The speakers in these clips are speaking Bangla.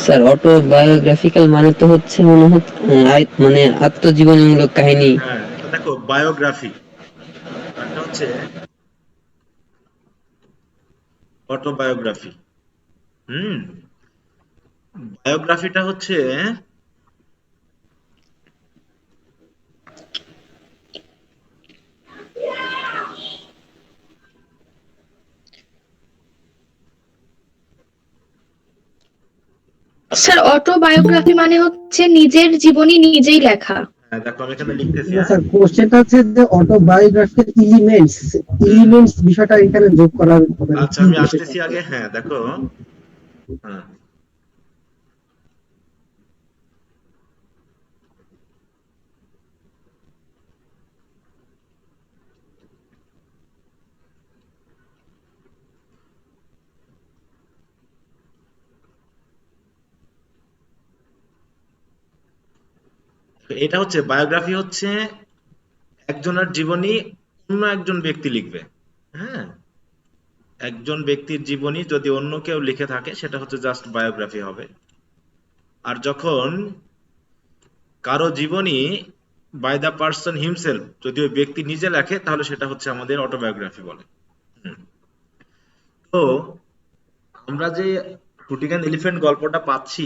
স্যার অটোবায়োগ্রাফিক্যাল মানে তো হচ্ছে মনে হচ্ছে মানে আত্মজীবনীমূলক কাহিনী। হ্যাঁ, এটা দেখো বায়োগ্রাফি, আরেকটা হচ্ছে অটোবায়োগ্রাফি। হুম, বায়োগ্রাফিটা হচ্ছে স্যার অটোবায়োগ্রাফি মানে হচ্ছে নিজের জীবনী নিজেই লেখা। হ্যাঁ, দেখো আমি এখানে লিখতেছি। না হ্যাঁ, স্যার, কোশ্চেনটা হচ্ছে যে অটোবায়োগ্রাফির এলিমেন্টস হুম হুম। এলিমেন্টস বিষয়টা এখানে যোগ করার মানে আচ্ছা কি আমি আসতেছি বিশেষত্ব? আগে। হ্যাঁ দেখো, হ্যাঁ এটা হচ্ছে বায়োগ্রাফি হচ্ছে একজনের জীবনী অন্য একজন ব্যক্তি লিখবে। হ্যাঁ, একজন ব্যক্তির জীবনী যদি অন্য কেউ লিখে থাকে সেটা হচ্ছে জাস্ট বায়োগ্রাফি হবে। আর যখন কারো জীবনী বাই দ্য পার্সন হিমসেলফ যদি ওই ব্যক্তি নিজে লেখে তাহলে সেটা হচ্ছে আমাদের অটোবায়োগ্রাফি বলে। হুম। তো আমরা যে ফ্রুটিগান এলিফ্যান্ট গল্পটা পাচ্ছি,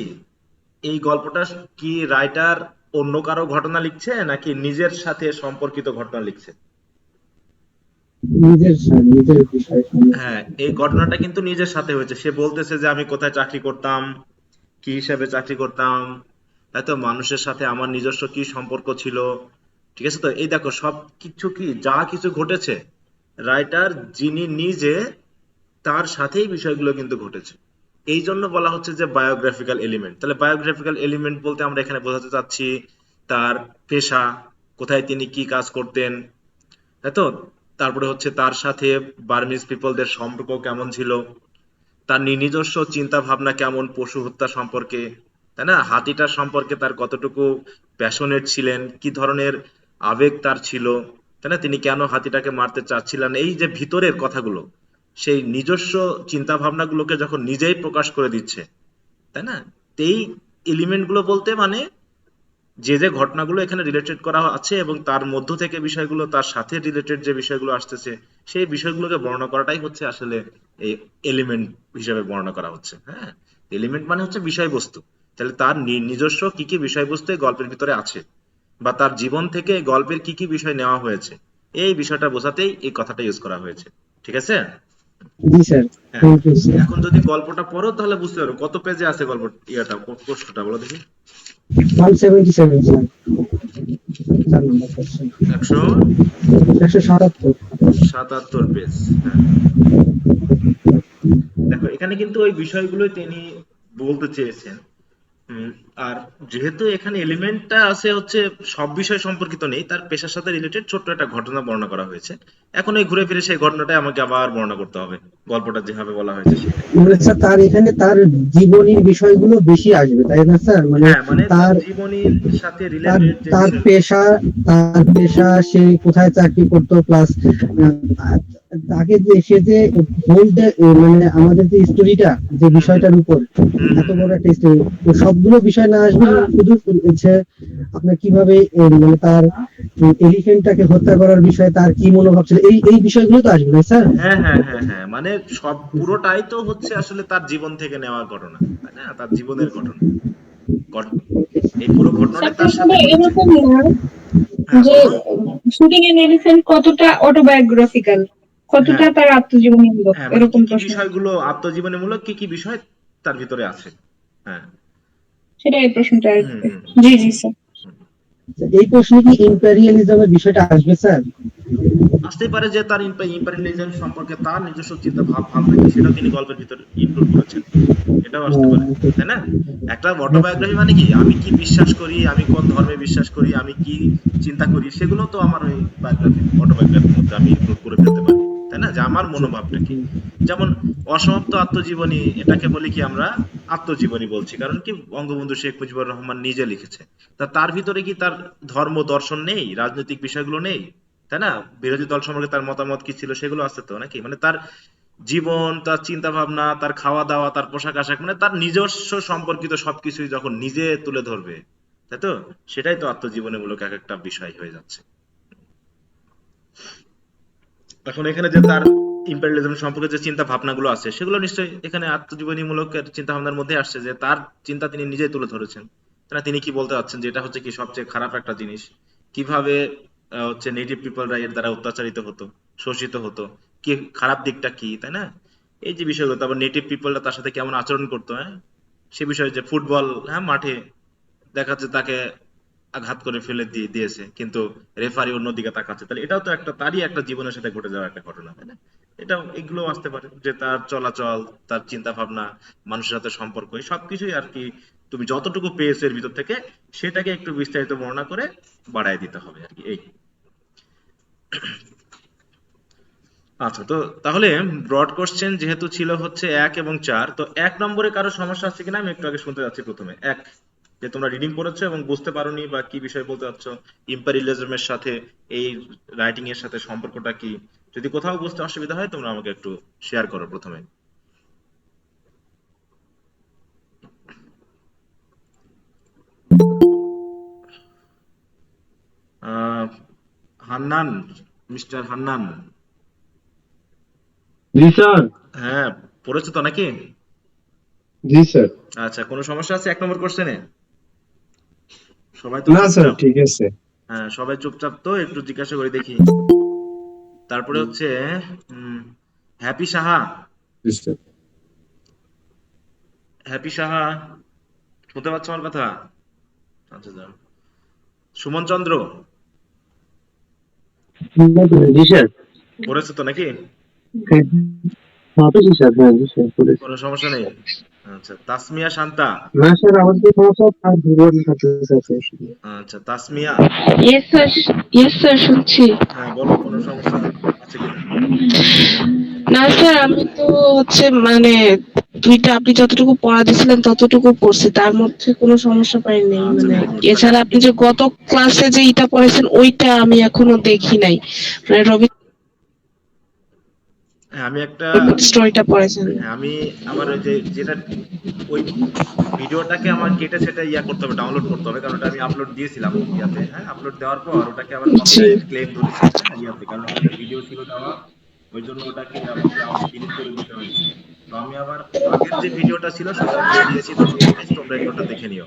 এই গল্পটা কি রাইটার অন্য কারো ঘটনা লিখছে নাকি নিজের সাথে সম্পর্কিত ঘটনা লিখছে? নিজের বিষয় হ্যাঁ, এই ঘটনাটা কিন্তু নিজের সাথে হয়েছে। সে বলতেছে যে আমি কোথায় চাকরি করতাম, কি হিসাবে চাকরি করতাম, তাই তো মানুষের সাথে আমার নিজস্ব কি সম্পর্ক ছিল। ঠিক আছে, তো এই দেখো সবকিছু কি যা কিছু ঘটেছে রাইটার যিনি নিজে তার সাথেই বিষয়গুলো কিন্তু ঘটেছে। এই জন্য বলা হচ্ছে যে বায়োগ্রাফিক্যাল এলিমেন্ট। তাহলে বায়োগ্রাফিক্যাল এলিমেন্ট বলতে আমরা এখানে বোঝাতে চাচ্ছি তার পেশা, কোথায় তিনি কি কাজ করতেন, তাই তো? তারপরে হচ্ছে তার সাথে বার্মিজ পিপলদের সম্পর্ক কেমন ছিল, তার নিজস্ব চিন্তা ভাবনা কেমন পশু হত্যা সম্পর্কে, তাই না? হাতিটার সম্পর্কে তার কতটুকু প্যাশনেট ছিলেন, কি ধরনের আবেগ তার ছিল, তাই না? তিনি কেন হাতিটাকে মারতে চাচ্ছিলেন, এই যে ভিতরের কথাগুলো, সেই নিজস্ব চিন্তা ভাবনাগুলোকে যখন নিজেই প্রকাশ করে দিচ্ছে, তাই না? তো এই এলিমেন্ট গুলো বলতে মানে যে যে ঘটনাগুলো এখানে রিলেটেড করা আছে এবং তার মধ্য থেকে বিষয়গুলো তার সাথে রিলেটেড যে বিষয়গুলো আসতেছে সেই বিষয়গুলোকে বর্ণনা করাটাই হচ্ছে আসলে এই এলিমেন্ট হিসেবে বর্ণনা করা হচ্ছে। হ্যাঁ, এলিমেন্ট মানে হচ্ছে বিষয়বস্তু। তাহলে তার নিজস্ব কি কি বিষয়বস্তু এই গল্পের ভিতরে আছে বা তার জীবন থেকে এই গল্পের কি কি বিষয় নেওয়া হয়েছে, এই বিষয়টা বোঝাতেই এই কথাটা ইউজ করা হয়েছে। ঠিক আছে? জি স্যার, হ্যাঁ, থ্যাংক ইউ স্যার। এখন যদি গল্পটা পড়ো তাহলে বুঝতে পারো কত পেজে আছে গল্প, ইয়াটা প্রশ্নটা বলো দেখি। 177 স্যার, 4 নম্বর কোশ্চেন। একশো 177। 77 পেজ। হ্যাঁ, দেখো এখানে কিন্তু ওই বিষয়গুলোই তিনি বলতে চেয়েছেন। হুম, আর যেহেতু এখানে এলিমেন্টটা আছে হচ্ছে সব বিষয় সম্পর্কিত নেই, তার পেশার সাথে রিলেটেড ছোট্ট একটা ঘটনা বর্ণনা করা হয়েছে। এখন এই ঘুরে ফিরে সেই ঘটনাটাই আমাকে আবার বর্ণনা করতে হবে, গল্পটা যেভাবে বলা হয়েছে সেটাই। মানে স্যার তার এখানে তার জীবনীর বিষয়গুলো বেশি আসবে তাই না স্যার? মানে হ্যাঁ, মানে তার তার জীবনীর সাথে তার রিলেটেড যে তার বিষয়গুলো। পেশা তার পেশা সে কোথায় চাকরি করতো, প্লাস তাকে যে সে যে হোল মানে আমাদের যে স্টোরিটা যে হুম হুম বিষয়টার উপর হুম এত হুম হুম। বড় একটা স্টোরি, সবগুলো বিষয় না আসবে, শুধু হচ্ছে আপনার কিভাবে মানে তার এলিফেন্টটাকে হত্যা করার বিষয়ে তার কি মনোভাব ছিল, এই এই বিষয়গুলো তো আসবে না স্যার? হ্যাঁ হ্যাঁ হ্যাঁ হ্যাঁ, মানে সব পুরোটাই তো হচ্ছে আসলে তার জীবন থেকে নেওয়া ঘটনা, তাই না? তার জীবনের ঘটনা। এই পুরো স্যার ঘটনাটাই তার সাথে প্রশ্নটা ঘটেছে। এরকম না হ্যাঁ যে বলো। শুটিং এন এলিফ্যান্ট কতটা অটোবায়োগ্রাফিক্যাল, কতটা হ্যাঁ তার আত্মজীবনীমূলক, হ্যাঁ, মানে কি এরকম কি প্রশ্ন। বিষয়গুলো আত্মজীবনীমূলক, কি কি বিষয় তার ভিতরে আছে। হ্যাঁ। সেটাই এই প্রশ্নটা আর হুম কি। হুম হুম জি জি স্যার। হুম। এই প্রশ্নে কি ইম্পেরিয়ালিজমের বিষয়টা আসবে স্যার? আসতেই পারে যে তার ইম্পেরিয়ালিজম সম্পর্কে তার নিজস্ব চিন্তা ভাবনা কি সেটাও তিনি গল্পের ভিতরে ইনক্লুড করেছেন। এটাও আসতে পারে, তাই না? একটা অটোবায়োগ্রাফি মানে কি আমি কি বিশ্বাস করি, আমি কোন ধর্মে বিশ্বাস করি, আমি কি চিন্তা করি, সেগুলো তো আমার ওই বায়োগ্রাফি অটোবায়োগ্রাফির মধ্যে আমি ইনক্লুড করে ফেলতে পারি, তাই না? যে আমার মনোভাবটা কি। যেমন অসমাপ্ত আত্মজীবনী, এটাকে বলি কি আমরা আত্মজীবনী বলছি কারণ কি বঙ্গবন্ধু শেখ মুজিবুর রহমান নিজে লিখেছে। তা তার ভিতরে কি তার ধর্ম দর্শন নেই, রাজনৈতিক বিষয়গুলো নেই, তাই না? বিরোধী দল সম্পর্কে তার মতামত কি ছিল সেগুলো আছে তো নাকি, মানে তার জীবন, তার চিন্তা ভাবনা, তার খাওয়া দাওয়া, তার পোশাক আশাক, মানে তার নিজস্ব সম্পর্কিত সবকিছুই যখন নিজে তুলে ধরবে, তাই তো, সেটাই তো আত্মজীবনীমূলক এক একটা বিষয় হয়ে যাচ্ছে। এখন এখানে যে তার ইম্পেরিয়ালিজম সম্পর্কে যে চিন্তা ভাবনাগুলো আছে সেগুলো নিশ্চয়ই এখানে আত্মজীবনীমূলক চিন্তা ভাবনার মধ্যে আসছে, যে তার চিন্তা তিনি নিজেই তুলে ধরেছেন। তাই তিনি কি বলতে চাচ্ছেন, যে এটা হচ্ছে কি সবচেয়ে খারাপ একটা জিনিস, কিভাবে হচ্ছে নেটিভ পিপলরা এর দ্বারা অত্যাচারিত হতো, শোষিত হতো, কি খারাপ দিকটা কি, তাই না? এই যে বিষয়গুলো, তারপর নেটিভ পিপলরা তার সাথে কেমন আচরণ করতো, হ্যাঁ, সে বিষয়ে, যে ফুটবল, হ্যাঁ, মাঠে দেখা যাচ্ছে তাকে আঘাত করে ফেলে দিয়েছে, কিন্তু রেফারি অন্যদিকে তাকাচ্ছে, তাহলে এটাও তো একটা তারই একটা জীবনের সাথে ঘটে যাওয়া একটা ঘটনা, তাই না? এটাও, এগুলো আসতে পারে, যে তার চলাচল, তার চিন্তা ভাবনা, মানুষের সাথে সম্পর্ক, এই সবকিছুই আর কি তুমি যতটুকু পেয়েছো এর ভিতর থেকে সেটাকে একটু বিস্তারিত বর্ণনা করে বাড়ায় দিতে হবে আর কি, এই। আচ্ছা, তো তাহলে ব্রড কোশ্চেন যেহেতু ছিল হচ্ছে 1 এবং 4, তো 1 নম্বরে কারো সমস্যা আছে কিনা আমি একটু আগে শুনতে যাচ্ছি। প্রথমে যে তোমরা রিডিং করেছো এবং বুঝতে পারোনি বা কি বিষয় বলতে চাচ্ছো, ইম্পেরিয়ালিজমের সাথে এই রাইটিং এর সাথে সম্পর্কটা কি, যদি কোথাও বুঝতে অসুবিধা হয় তোমরা আমাকে একটু শেয়ার করো প্রথমে। আহ হান্নান, মিস্টার হান্নান। জি স্যার। হ্যাঁ, পড়েছো তো নাকি? জি স্যার। আচ্ছা, কোনো সমস্যা আছে 1 নম্বর কোশ্চেনে? সবাই তো না স্যার, চুপচাপ। ঠিক আছে। হ্যাঁ, সবাই চুপচাপ, তো একটু জিজ্ঞাসা করে দেখি। তারপরে হচ্ছে হ্যাপি সাহা। জি স্যার। হ্যাপি সাহা, শুনতে পাচ্ছ আমার কথা? আচ্ছা, যাও। সুমন চন্দ্র, জি স্যার। পড়েছো তো নাকি? হ্যাঁ, জি স্যার। হ্যাঁ জি স্যার, করেছি। কোনো সমস্যা নেই। আচ্ছা, তাসমিয়া শান্তা। না স্যার, আমার যে সমস্যা তার বিবরণ থাকতে চাচ্ছে। আচ্ছা, Tasmia. Yes sir, yes sir শুনছি। হ্যাঁ, বলো কোনো সমস্যা আছে কিনা। না স্যার, আমি তো হচ্ছে মানে দুইটা আপনি যতটুকু পড়া দিয়েছিলেন ততটুকু পড়ছি, তার মধ্যে কোনো সমস্যা পাই নাই। আচ্ছা, মানে ভেরি গুড, তাহলে এছাড়া আপনি যে গত ক্লাসে যে ইটা পড়েছেন ওইটা আমি এখনো দেখি নাই, মানে রবি হ্যাঁ, আমি একটা, স্টোরিটা পড়েছেন। হ্যাঁ, আমি আমার ওই যে যেটা ওই ভিডিওটাকে আমার কেটে সেটা করতে হবে, ডাউনলোড করতে হবে, কারণ ওটা আমি আপলোড দিয়েছিলাম ইয়াতে, হ্যাঁ, আপলোড দেওয়ার পর ওটাকে আবার জি কপিরাইট ক্লেম ধরেছে, হ্যাঁ, ইয়াতে, কারণ ওটা ভিডিও ছিল দেওয়া, ওই জন্য ওটাকে আমাকে আবার ডিলিট করে দিতে হয়েছে। তো আমি আবার আগের যে ভিডিওটা ছিল সেটা দিয়ে দিয়েছি, তো প্লিজ তোমরা একটু ওটা দেখে নিও।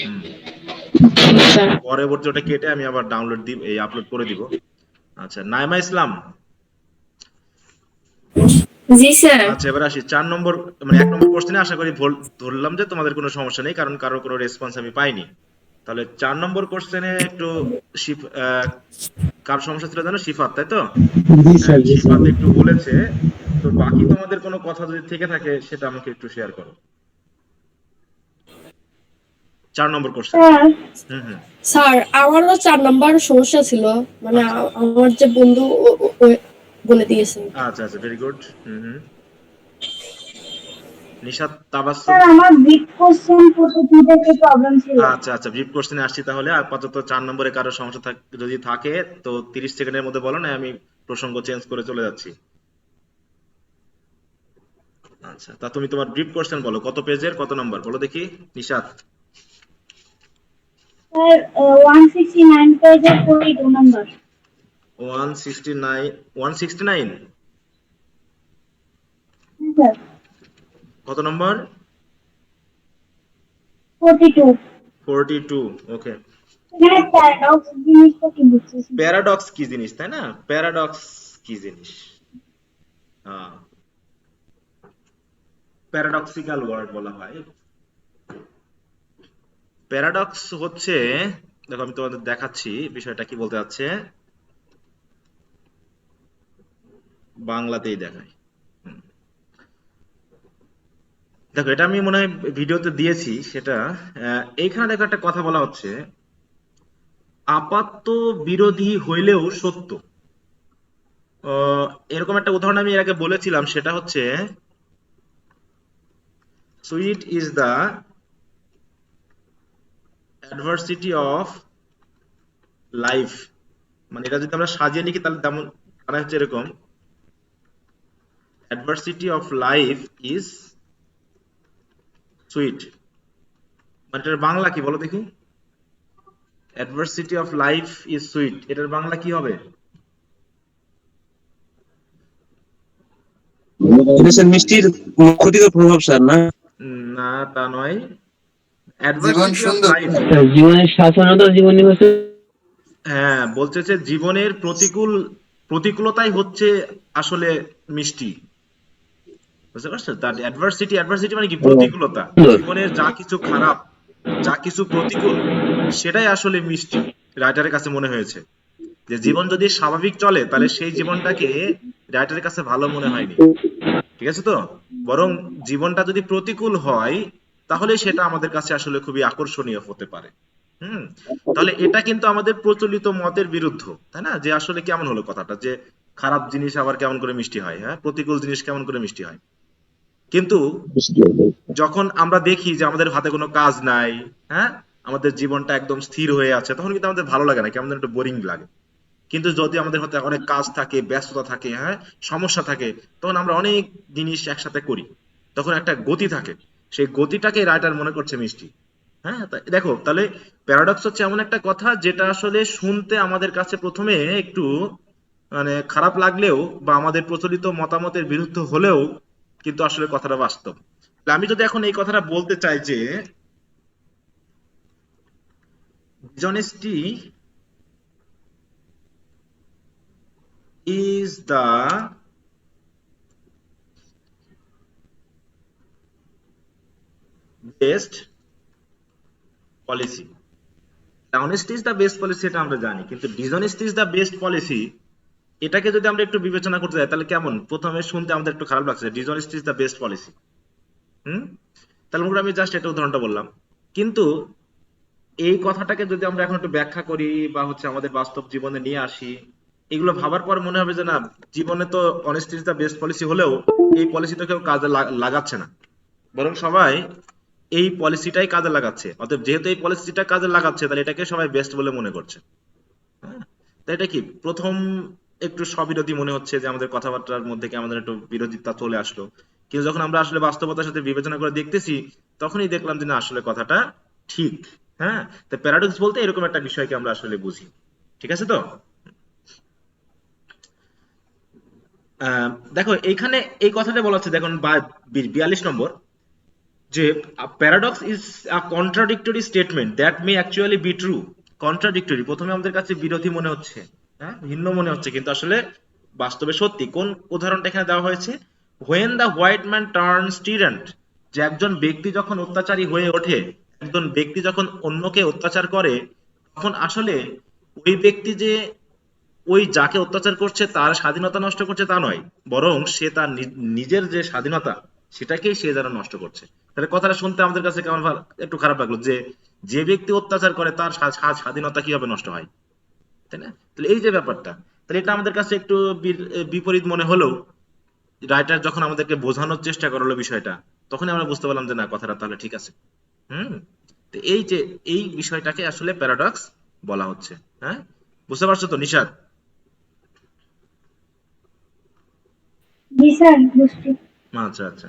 হুম, স্যার। পরবর্তী ওটা কেটে আমি আবার ডাউনলোড দিব, এই আপলোড করে দিব। আচ্ছা, নাইমা ইসলাম। জি স্যার। আচ্ছা, এবার আসি 4 নম্বর, মানে 1 নম্বর কোশ্চেনে আশা করি ধরলাম যে তোমাদের কোনো সমস্যা নেই, কারণ কারোর কোনো রেসপন্স আমি পাইনি। তাহলে 4 নম্বর কোশ্চেনে একটু কার সমস্যা ছিল জানো, শিফাত, তাই তো? জি হ্যাঁ, স্যার, জি স্যার। শিফাত একটু বলেছে। তো বাকি তোমাদের কোনো কথা যদি থেকে থাকে সেটা আমাকে একটু শেয়ার করো। 4 নম্বর কোশ্চেন। স্যার, হুম, হুম। স্যার আমারও 4 নম্বর সমস্যা ছিল, মানে আচ্ছা, আমার যে বন্ধু বলে দিয়েছে। আচ্ছা, আচ্ছা, ভেরি গুড। হুম, হুম। নিশাত তাবাসসুম। স্যার আমার বিগ কোশ্চেন পদ্ধতিতে একটু প্রবলেম ছিল। আচ্ছা, আচ্ছা, ব্রিফ কোশ্চেনে আসছি তাহলে। আপাতত 4 নম্বরে কারো সমস্যা যদি থাকে তো 30 সেকেন্ডের মধ্যে বলো, না আমি প্রসঙ্গ চেঞ্জ করে চলে যাচ্ছি। আচ্ছা, তা তুমি তোমার ব্রিফ কোশ্চেন বলো, কত পেজের, কত নম্বর বলো দেখি, নিশাত। স্যার 169 পেজের 42 নাম্বার। 169, 169, স্যার কত নম্বর? 42। 42, ওকে। এখানে প্যারাডক্স জিনিসটা কি বুঝতেছি? প্যারাডক্স কি জিনিস, তাই না? প্যারাডক্স কি জিনিস? প্যারাডক্সিক্যাল ওয়ার্ড বলা হয়। প্যারাডক্স হচ্ছে, দেখো আমি তোমাদের দেখাচ্ছি বিষয়টা কি বলতে যাচ্ছে, বাংলাতেই দেখাই। হুম। দেখো, এটা আমি মনে হয় ভিডিওতে দিয়েছি সেটা। এইখানে দেখো একটা কথা বলা হচ্ছে, আপাত বিরোধী হইলেও সত্য। এরকম একটা উদাহরণ আমি এর আগে বলেছিলাম, সেটা হচ্ছে sweet is the adversity of life. মানে এটা যদি আমরা সাজিয়ে লিখি তাহলে তেমন মানে হচ্ছে এরকম, adversity of life is sweet, মানে এটার বাংলা কি বলো দেখি? Adversity of life is sweet, এটার বাংলা কি হবে? এটা স্যার মিষ্টির ক্ষতিকর প্রভাব স্যার, না? না, তা নয়। জীবন অ্যাডভার্সিটি অফ সুন্দর। লাইফ, জীবনের শাসনতা, জীবনী হচ্ছে হ্যাঁ বলতেছে জীবনের প্রতিকূলতাই হচ্ছে আসলে মিষ্টি, বুঝতে পারছো? তার অ্যাডভার্সিটি, অ্যাডভার্সিটি মানে কি? প্রতিকূলতা। জীবনের যা কিছু খারাপ, যা কিছু প্রতিকূল, সেটাই আসলে মিষ্টি। রাইটারের কাছে মনে হয়েছে যে জীবন যদি স্বাভাবিক চলে তাহলে সেই জীবনটাকে রাইটারের কাছে ভালো মনে হয়নি, ঠিক আছে তো? বরং জীবনটা যদি প্রতিকূল হয় তাহলে সেটা আমাদের কাছে আসলে খুবই আকর্ষণীয় হতে পারে। তাহলে এটা কিন্তু আমাদের প্রচলিত মতের বিরুদ্ধ, তাই না? যে আসলে কেমন হলো কথাটা, যে খারাপ জিনিস আবার কেমন করে মিষ্টি হয়, হ্যাঁ, প্রতিকূল জিনিস কেমন করে মিষ্টি হয়। কিন্তু যখন আমরা দেখি যে আমাদের হাতে কোনো কাজ নাই, হ্যাঁ, আমাদের জীবনটা একদম স্থির হয়ে আছে, তখন কিন্তু আমাদের ভালো লাগে না, কেমন যেন একটু বোরিং লাগে। কিন্তু যদি আমাদের হাতে অনেক কাজ থাকে, ব্যস্ততা থাকে, হ্যাঁ, সমস্যা থাকে, তখন আমরা অনেক জিনিস একসাথে করি, তখন একটা গতি থাকে, সেই গতিটাকে রাইটার মনে করছে মিষ্টি। হ্যাঁ, দেখো তাহলে প্যারাডক্স হচ্ছে এমন একটা কথা যেটা আসলে শুনতে আমাদের কাছে প্রথমে একটু মানে খারাপ লাগলেও বা আমাদের প্রচলিত মতামতের বিরুদ্ধ হলেও কিন্তু আসলে কথাটা বাস্তব। তাহলে আমি যদি এখন এই কথাটা বলতে চাই যে dishonesty is the best policy. Honesty is the best policy, এটা আমরা জানি, কিন্তু dishonesty is the best policy এটাকে যদি আমরা একটু বিবেচনা করতে যাই তাহলে কেমন? প্রথমে শুনতে আমাদের একটু খারাপ লাগছে, dishonesty is the best policy। তাহলে মনে করি আমি জাস্ট একটা উদাহরণটা বললাম, কিন্তু এই কথাটাকে যদি আমরা এখন একটু ব্যাখ্যা করি বা হচ্ছে আমাদের বাস্তব জীবনে নিয়ে আসি, এগুলো ভাবার পর মনে হবে যে না, জীবনে তো honesty is the best policy হলেও এই পলিসিটা কেউ কাজে লাগাচ্ছে না, বরং সবাই এই পলিসিটাই কাজে লাগাচ্ছে। অতএব যেহেতু এই পলিসিটা কাজে লাগাচ্ছে তাহলে এটাকে সবাই বেস্ট বলে মনে করছে। হ্যাঁ, তাই এটা কি প্রথম একটু স্ববিরোধী মনে হচ্ছে যে আমাদের কথাবার্তার মধ্যে কি আমাদের একটু বিরোধিতা চলে আসলো, কিন্তু যখন আমরা আসলে বাস্তবতার সাথে বিবেচনা করে দেখতেছি তখনই দেখলাম যে না, আসলে কথাটা ঠিক। হ্যাঁ, তো প্যারাডক্স বলতে এরকম একটা বিষয়কে আমরা আসলে বুঝি, ঠিক আছে তো? দেখো এইখানে এই কথাটা বলা হচ্ছে, দেখুন 42 নম্বর, যে paradox is a contradictory statement that may actually be true. Contradictory প্রথমে আমাদের কাছে বিরোধী মনে হচ্ছে, হ্যাঁ, ভিন্ন মনে হচ্ছে, কিন্তু আসলে বাস্তবে সত্যি। কোন উদাহরণটা এখানে দেওয়া হয়েছে? When the white man turns tyrant, যে একজন ব্যক্তি যখন অত্যাচারী হয়ে ওঠে, একজন ব্যক্তি যখন অন্যকে অত্যাচার করে, তখন আসলে ওই ব্যক্তি যে ওই যাকে অত্যাচার করছে তার স্বাধীনতা নষ্ট করছে তা নয়, বরং সে তার নিজের যে স্বাধীনতা সেটাকেই সে যেন নষ্ট করছে। তাহলে কথাটা শুনতে আমাদের কাছে কেমন একটু খারাপ লাগলো, যে যে ব্যক্তি অত্যাচার করে তার স্বাধীনতা কিভাবে নষ্ট হয়, তাই না? তাহলে এই যে ব্যাপারটা, তাহলে এটা আমাদের কাছে একটু বিপরীত মনে হলেও রাইটার যখন আমাদেরকে বোঝানোর চেষ্টা করলো বিষয়টা, তখনই আমরা বুঝতে পারলাম যে না, কথাটা তাহলে ঠিক আছে। তো এই যে এই বিষয়টাকে আসলে প্যারাডক্স বলা হচ্ছে। হ্যাঁ, বুঝতে পারছো তো নিশাদ? জি স্যার, বুঝছি। আচ্ছা আচ্ছা,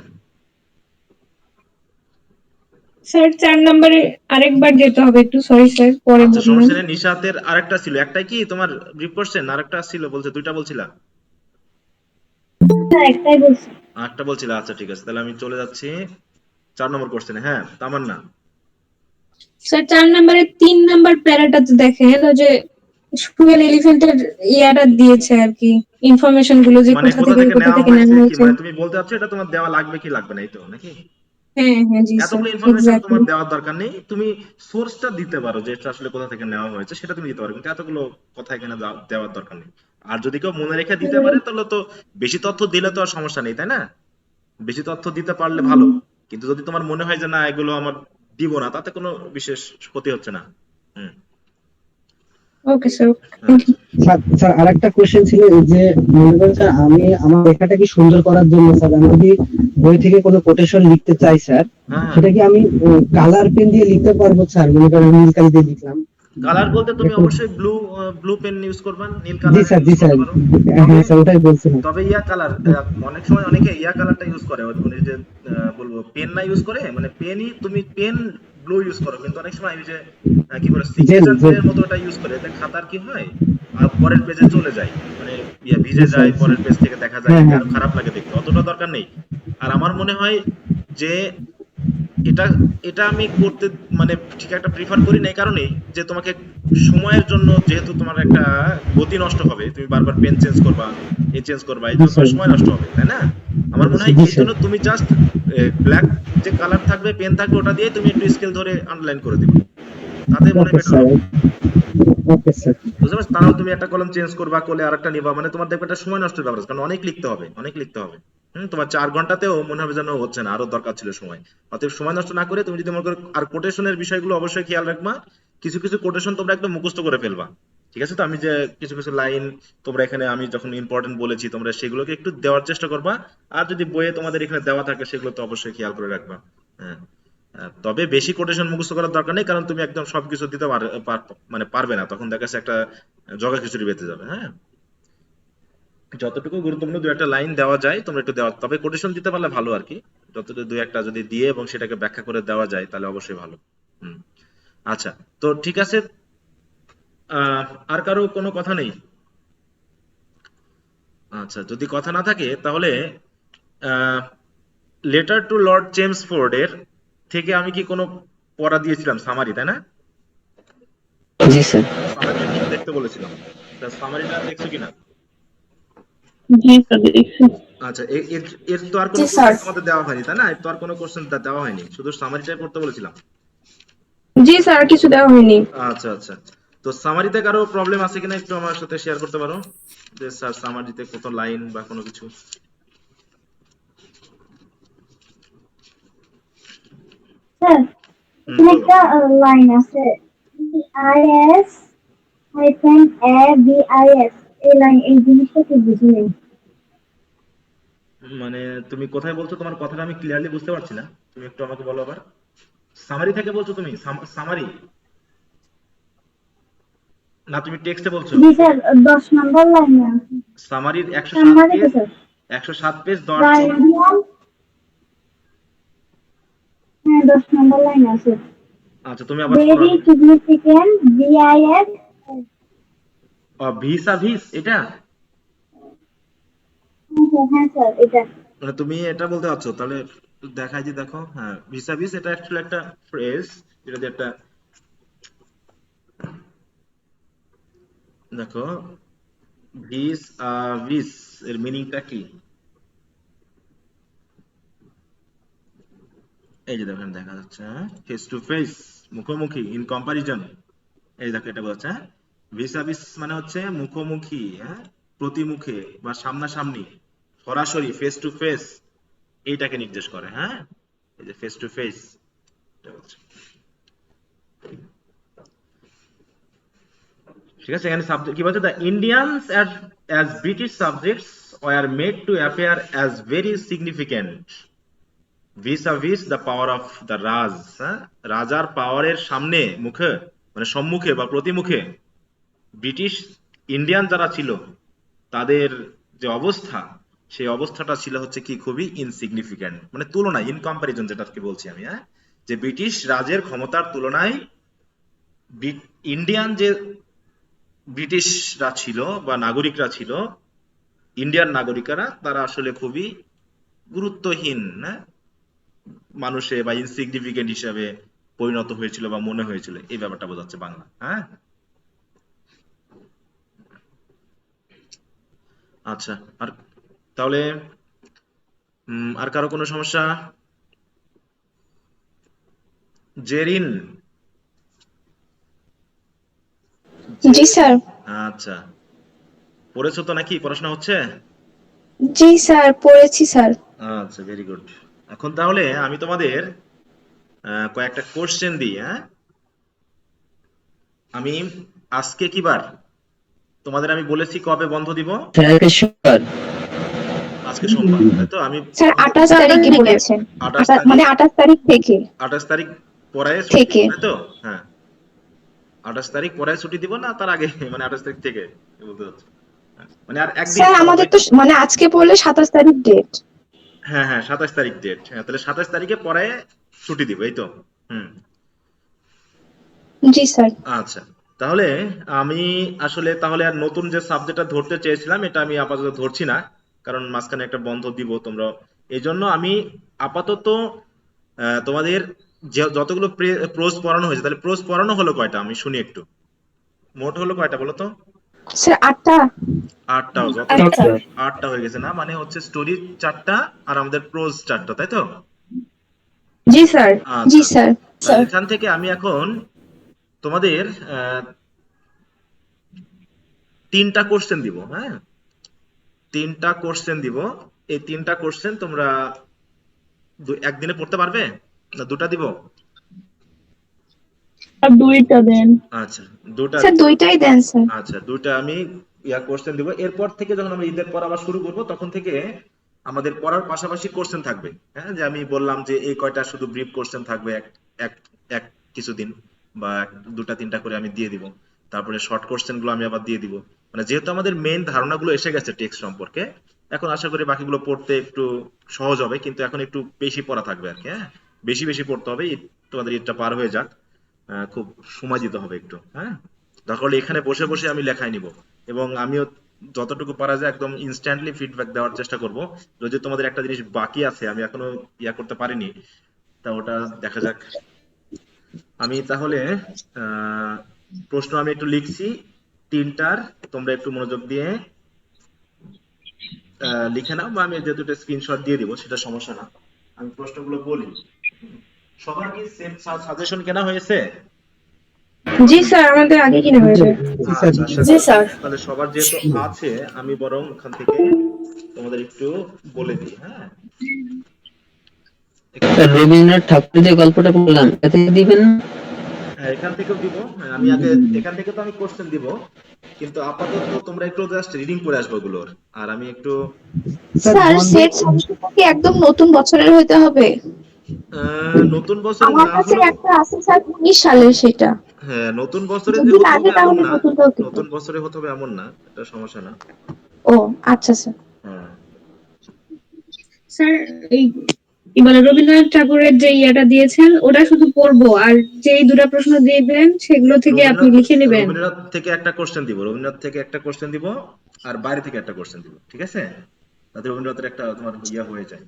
স্যার 4 নম্বরে আরেকবার যেতে হবে একটু, সরি স্যার, পরে আচ্ছা বললাম। সমস্যা নেই। নিশাতের আরেকটা ছিল, একটাই কি তোমার ব্রিফ কোশ্চেন? আরেকটা ছিল বলছে, দুইটা বলছিলা? স্যার একটাই বলছি। আরেকটা বলছিলা, আচ্ছা ঠিক আছে, তাহলে আমি চলে যাচ্ছি 4 নম্বর কোশ্চেনে। হ্যাঁ, তামান্না। স্যার 4 নম্বরে 3 নম্বর প্যারাটাতে দেখেন ওই যে শুয়েল এলিফ্যান্টের ইয়াটা দিয়েছে আর কি, ইনফরমেশন গুলো যে মানে কোথা থেকে নেওয়া হয়েছে কি, হয়েছে। মানে তুমি বলতে চাচ্ছো এটা তোমার দেওয়া লাগবে কি লাগবে না, এই তো নাকি? হ্যাঁ হ্যাঁ, জি স্যার, এতগুলো ইনফরমেশন এক্স্যাক্টলি। তোমার দেওয়ার দরকার নেই, তুমি সোর্সটা দিতে পারো যে এটা আসলে কোথা থেকে নেওয়া হয়েছে, সেটা তুমি দিতে পারো, কিন্তু এতগুলো কথা এখানে দেওয়ার দরকার নেই। আর যদি কেউ মনে রেখে দিতে পারে তাহলে তো বেশি তথ্য দিলে তো আর সমস্যা নেই, তাই না? বেশি তথ্য দিতে পারলে ভালো, কিন্তু যদি তোমার মনে হয় যে না এগুলো আমার দিব না, তাতে কোনো বিশেষ ক্ষতি হচ্ছে না। Okay sir. আচ্ছা। স্যার আরেকটা কোশ্চেন ছিল, এই যে মনে করেন স্যার আমি আমার লেখাটা কি সুন্দর করার জন্য স্যার আমি যদি বই থেকে কোনো কোটেশন লিখতে চাই স্যার, হ্যাঁ, সেটা কি আমি কালার পেন দিয়ে লিখতে পারবো স্যার? মনে করেন নীল কালি দিয়ে লিখলাম, কালার বলতে তুমি দেখুন, অবশ্যই ব্লু পেন ইউজ করবা, নীল জি colour sir, G use sir, করতে পারো। হ্যাঁ স্যার, ওটাই বলছিলাম। তবে ইয়া কালার, অনেক সময় অনেকে ইয়া কালারটা ইউজ করে, মানে যে বলবো পেন না ইউজ করে, মানে পেনই তুমি পেন ব্লু ইউজ করো, কিন্তু অনেক সময় ওই যে কি বলে জেল সিগনেচার জেল, পেনের মতো ওটা ইউজ করে, এতে খাতার কি হয় আর পরের পেজে চলে যায়, মানে ইয়া জি ভিজে স্যার, যায়, পরের পেজ থেকে দেখা যায়, হ্যাঁ এতে হ্যাঁ, আরো খারাপ লাগে দেখতে, অতটা দরকার নেই। আর আমার মনে হয় যে এটা এটা আমি করতে মানে ঠিক একটা প্রিফার করি না, এই কারণেই যে তোমাকে সময়ের জন্য, যেহেতু তোমার একটা গতি নষ্ট হবে, তুমি বারবার পেন চেঞ্জ করবা, এই চেঞ্জ করবা, এই জি জন্য স্যার, তোমার সময় নষ্ট হবে, তাই না? আমার মনে হয় জি এই স্যার, জন্য তুমি জাস্ট ব্ল্যাক যে কালার থাকবে, পেন থাকবে, ওটা দিয়ে তুমি একটু স্কেল ধরে আন্ডারলাইন করে দিবা, তাতে মনে হয় ওকে বেটার স্যার, হবে। ওকে স্যার, বুঝতে পারছো? তা নাহলে তুমি একটা কলম চেঞ্জ করবা, করলে আরেকটা নিবা, মানে তোমার দেখবে একটা সময় নষ্টের ব্যাপার আছে, কারণ অনেক লিখতে হবে, অনেক লিখতে হবে। তোমার 4 ঘন্টাতেও মনে হবে যেন হচ্ছে না, আরো দরকার ছিল সময়। অতএব সময় নষ্ট না করে তুমি যদি মনে করো, আর কোটেশনের বিষয়গুলো অবশ্যই খেয়াল রাখবা, কিছু কিছু কোটেশন তোমরা একদম মুখস্থ করে ফেলবা, ঠিক আছে? তো আমি যে কিছু কিছু লাইন তোমরা এখানে আমি যখন ইম্পর্টেন্ট বলেছি, তোমরা সেগুলোকে একটু দেওয়ার চেষ্টা করবা, আর যদি বইয়ে তোমাদের এখানে দেওয়া থাকে সেগুলো তো অবশ্যই খেয়াল করে রাখবা। হ্যাঁ, তবে বেশি কোটেশন মুখস্থ করার দরকার নেই, কারণ তুমি একদম সবকিছু দিতে মানে পারবে না, তখন দেখা যাচ্ছে একটা জগা খিচুড়ি বেঁধে যাবে। হ্যাঁ, যতটুকু গুরুত্বপূর্ণ দু একটা লাইন দেওয়া যায় তোমরা একটু দেওয়া, তবে কোটেশন দিতে পারলে ভালো আর কি, যতটুকু দু একটা যদি দিয়ে এবং সেটাকে ব্যাখ্যা করে দেওয়া যায় তাহলে অবশ্যই ভালো। হুম, আচ্ছা, তো ঠিক আছে। আর কারো কোনো কথা নেই? আচ্ছা, যদি কথা না থাকে তাহলে লেটার টু লর্ড চেমসফোর্ড এর থেকে আমি কি কোনো পড়া দিয়েছিলাম সামারি, তাই না? জি স্যার। সামারিটা কিন্তু দেখতে বলেছিলাম, তা সামারিটা দেখছো কিনা? জি স্যার দেখছি। আচ্ছা, এর এর তো আর জি কোনো স্যার। কোশ্চেন তোমাদের দেওয়া হয়নি, তাই না? এর তো আর কোনো কোশ্চেন দেওয়া হয়নি, শুধু সামারিটাই পড়তে বলেছিলাম। জি স্যার, আর কিছু দেওয়া হয়নি। আচ্ছা আচ্ছা, তো সামারিতে কারো প্রবলেম আছে কিনা একটু আমার সাথে শেয়ার করতে পারো, যে স্যার সামারিতে কত লাইন বা কোনো কিছু? স্যার, এখানে বলো। একটা লাইন আছে, বিআইএস হাইফেন এ বিআইএস, এই লাইন, এই জিনিসটা কি বুঝি নেই। মানে তুমি কোথায় বলছো? তোমার কথাটা আমি ক্লিয়ারলি বুঝতে পারছি না, তুমি একটু আমাকে বলো আবার। সামারি থেকে বলছো তুমি? সামারি না তুমি টেক্সটে বলছো? জি স্যার, 10 নম্বর লাইনে আছে। সামারির 107 সাম্মানিতে পেজ, স্যার, 107 পেজ 10 হ্যাঁ 10 নম্বর লাইন আছে। আচ্ছা, তুমি আবার পড়ো। Very significant BIS. ভিসা ভিস এটা, হ্যাঁ স্যার, এটা মানে তুমি এটা বলতে চাচ্ছো? তাহলে দেখাই যে, দেখো, হ্যাঁ, ভিসা ভিস এটা অ্যাকচুয়ালি একটা ফ্রেজ, যেটা দিয়ে একটা, দেখো, ভিস ভিস এর মিনিংটা কি? এই যে দেখেন, দেখা যাচ্ছে ফেস টু ফেস, মুখোমুখি, ইন কম্পারিজন, এই দেখো এটা বোঝাচ্ছে। হ্যাঁ, ভিসা ভিস মানে হচ্ছে মুখোমুখি, হ্যাঁ, প্রতিমুখে বা সামনাসামনি, সরাসরি, ফেস টু ফেস, এইটাকে নির্দেশ করে। হ্যাঁ, এই যে ফেস টু ফেস, ঠিক আছে? এখানে সাবজেক্ট কি বলছে? The Indians as British subjects war made to appear as very significant vis-a-vis the power of the রাজ। হ্যাঁ, রাজার পাওয়ারের সামনে, মুখে, মানে সম্মুখে বা প্রতিমুখে ব্রিটিশ ইন্ডিয়ান যারা ছিল তাদের যে অবস্থা, সেই অবস্থাটা ছিল হচ্ছে কি, খুবই ইনসিগনিফিক্যান্ট, মানে তুলনায়, ইন কম্পারিজন যেটাকে বলছি আমি। হ্যাঁ, যে ব্রিটিশ রাজের ক্ষমতার তুলনায় ইন্ডিয়ান যে ব্রিটিশরা ছিল বা নাগরিকরা ছিল, ইন্ডিয়ান নাগরিকরা, তারা আসলে খুবই গুরুত্বহীন, হ্যাঁ, মানুষে বা ইনসিগনিফিকেন্ট হিসাবে পরিণত হয়েছিল বা মনে হয়েছিল, এই ব্যাপারটা বোঝাচ্ছে বাংলা। হ্যাঁ, আচ্ছা, আর তাহলে আর কারো কোনো সমস্যা? জেরিন? জি স্যার। আচ্ছা, পড়েছো তো নাকি? পড়াশোনা হচ্ছে? জি স্যার, পড়েছি স্যার। আচ্ছা, ভেরি গুড। এখন তাহলে আমি তোমাদের কয়েকটা কোশ্চেন দিই। হ্যাঁ, আমি আজকে কি বার? তোমাদের আমি বলেছি কবে বন্ধ দিব? স্যার আজকে সোমবার। আজকে সোমবার, তাই তো? আমি স্যার 28 তারিখে বলেছেন, 28 মানে তারিখ, 28 তারিখ থেকে 28 তারিখ পড়ায় ছুটি দিব, থেকে তাই তো? হ্যাঁ, 28 তারিখ পরে ছুটি দিব না তার আগে, মানে 28 তারিখ থেকে বলতে চাচ্ছি। মানে আর একদিন স্যার ছাড়া আমাদের হবে। তো মানে আজকে পড়লে 27 তারিখ ডেট। হ্যাঁ হ্যাঁ, 27 তারিখ ডেট। হ্যাঁ, তাহলে 27 তারিখে পরে ছুটি দিব, এই তো। হুম। জি স্যার। আচ্ছা, তাহলে আমি আসলে তাহলে আর নতুন যে সাবজেক্টটা ধরতে চেয়েছিলাম এটা আমি আপাতত ধরছি না, কারণ মাঝখানে একটা বন্ধ দিব তোমরা। এই জন্য আমি আপাতত তোমাদের যতগুলো প্রোজ পড়ানো হয়েছে, তাহলে প্রোজ পড়ানো হলো কয়টা আমি শুনি একটু। মোট হলো কয়টা বলো তো? স্যার 8টা। 8টা। যত আচ্ছা 8টা হয়ে গেছে না, মানে হচ্ছে স্টোরি 4টা আর আমাদের প্রোজ 4টা, তাই তো? জি স্যার। জি আচ্ছা, স্যার। তাহলে এখান থেকে আমি এখন তোমাদের 3টা কোশ্চেন দিব। হ্যাঁ, 3টা কোশ্চেন দিব। এই 3টা কোশ্চেন তোমরা একদিনে পড়তে পারবে না 2টা দিব? আর দুইটা দেন। আচ্ছা, 2টা। স্যার 2টাই দেন স্যার। আচ্ছা, 2টা আমি কোশ্চেন দিব। এরপর থেকে যখন আমরা ঈদের পর আবার শুরু করব তখন থেকে আমাদের পড়ার পাশাপাশি কোশ্চেন থাকবে। হ্যাঁ, যে আমি বললাম যে এই কয়টা শুধু ব্রিফ কোশ্চেন থাকবে এক এক এক কিছুদিন, বা 2টা 3টা করে আমি দিয়ে দিব। তারপরে শর্ট কোশ্চেন গুলো আমি আবার দিয়ে দিব। মানে যেহেতু আমাদের মেইন ধারণাগুলো এসে গেছে টেক্সট সম্পর্কে, এখন আশা করি বাকিগুলো পড়তে একটু সহজ হবে, কিন্তু এখন একটু বেশি পড়া থাকবে আর কি। হ্যাঁ, বেশি বেশি পড়তে হবে। তোমাদের ঈদটা পার হয়ে যাক, খুব সময় দিতে হবে একটু। হ্যাঁ, দরকার হলে এখানে বসে বসে আমি লেখাই নিব, এবং আমিও যতটুকু পারা যায় একদম ইনস্ট্যান্টলি ফিডব্যাক দেওয়ার চেষ্টা করব। যদি তোমাদের একটা জিনিস বাকি আছে আমি এখনো করতে পারিনি, তা ওটা দেখা যাক। আমি তাহলে আহ, প্রশ্ন আমি একটু লিখছি 3টার, তোমরা একটু মনোযোগ দিয়ে লিখে নাও, বা আমি যে দুটো স্ক্রিনশট দিয়ে দিব সেটা সমস্যা না। আমি প্রশ্নগুলো বলি। সবার কি সেম সাজেশন কেনা হয়েছে? জি স্যার, আমাদের আগে কিনা হয়েছে। জি স্যার। আচ্ছা আচ্ছা, জি স্যার। তাহলে সবার যেহেতু আছে আমি বরং ওখান থেকে তোমাদের একটু বলে দিই। হ্যাঁ, এখান স্যার থেকে রবীন্দ্রনাথ ঠাকুরের যে গল্পটা বললাম এটা থেকে দিবেন না? হ্যাঁ, এখান থেকেও দিব। হ্যাঁ, আমি আগে এখান থেকে তো আমি কোশ্চেন দিব, কিন্তু আপাতত তোমরা একটু জাস্ট রিডিং করে আসবে ওগুলোর। আর আমি একটু স্যার স্যার বন্ধ। সেট সাজেশনটা কি একদম নতুন বছরের হইতে হবে? নতুন বছরে আমার না কাছে হলেও, একটা আছে স্যার 19 সালের সেটা। হ্যাঁ নতুন বছরে যে যদি হতে লাগে হবে এমন তাহলে না। নতুনটাও দিব। নতুন বছরে হতে হবে এমন না, এটা সমস্যা না। ও আচ্ছা স্যার। হ্যাঁ, স্যার এই কি বলে রবীন্দ্রনাথ ঠাকুরের যে ইয়েটা দিয়েছেন ওটা শুধু পড়বো, আর যেই দুটো প্রশ্ন দিবেন সেগুলো থেকে আপনি রবীন্দ্রনাথ লিখে নেবেন। রবীন্দ্রনাথ থেকে একটা কোশ্চেন দিব, রবীন্দ্রনাথ থেকে একটা কোশ্চেন দিব, আর বাইরে থেকে একটা কোশ্চেন দিব, ঠিক আছে? তাতে রবীন্দ্রনাথের একটা তোমার হয়ে যায়।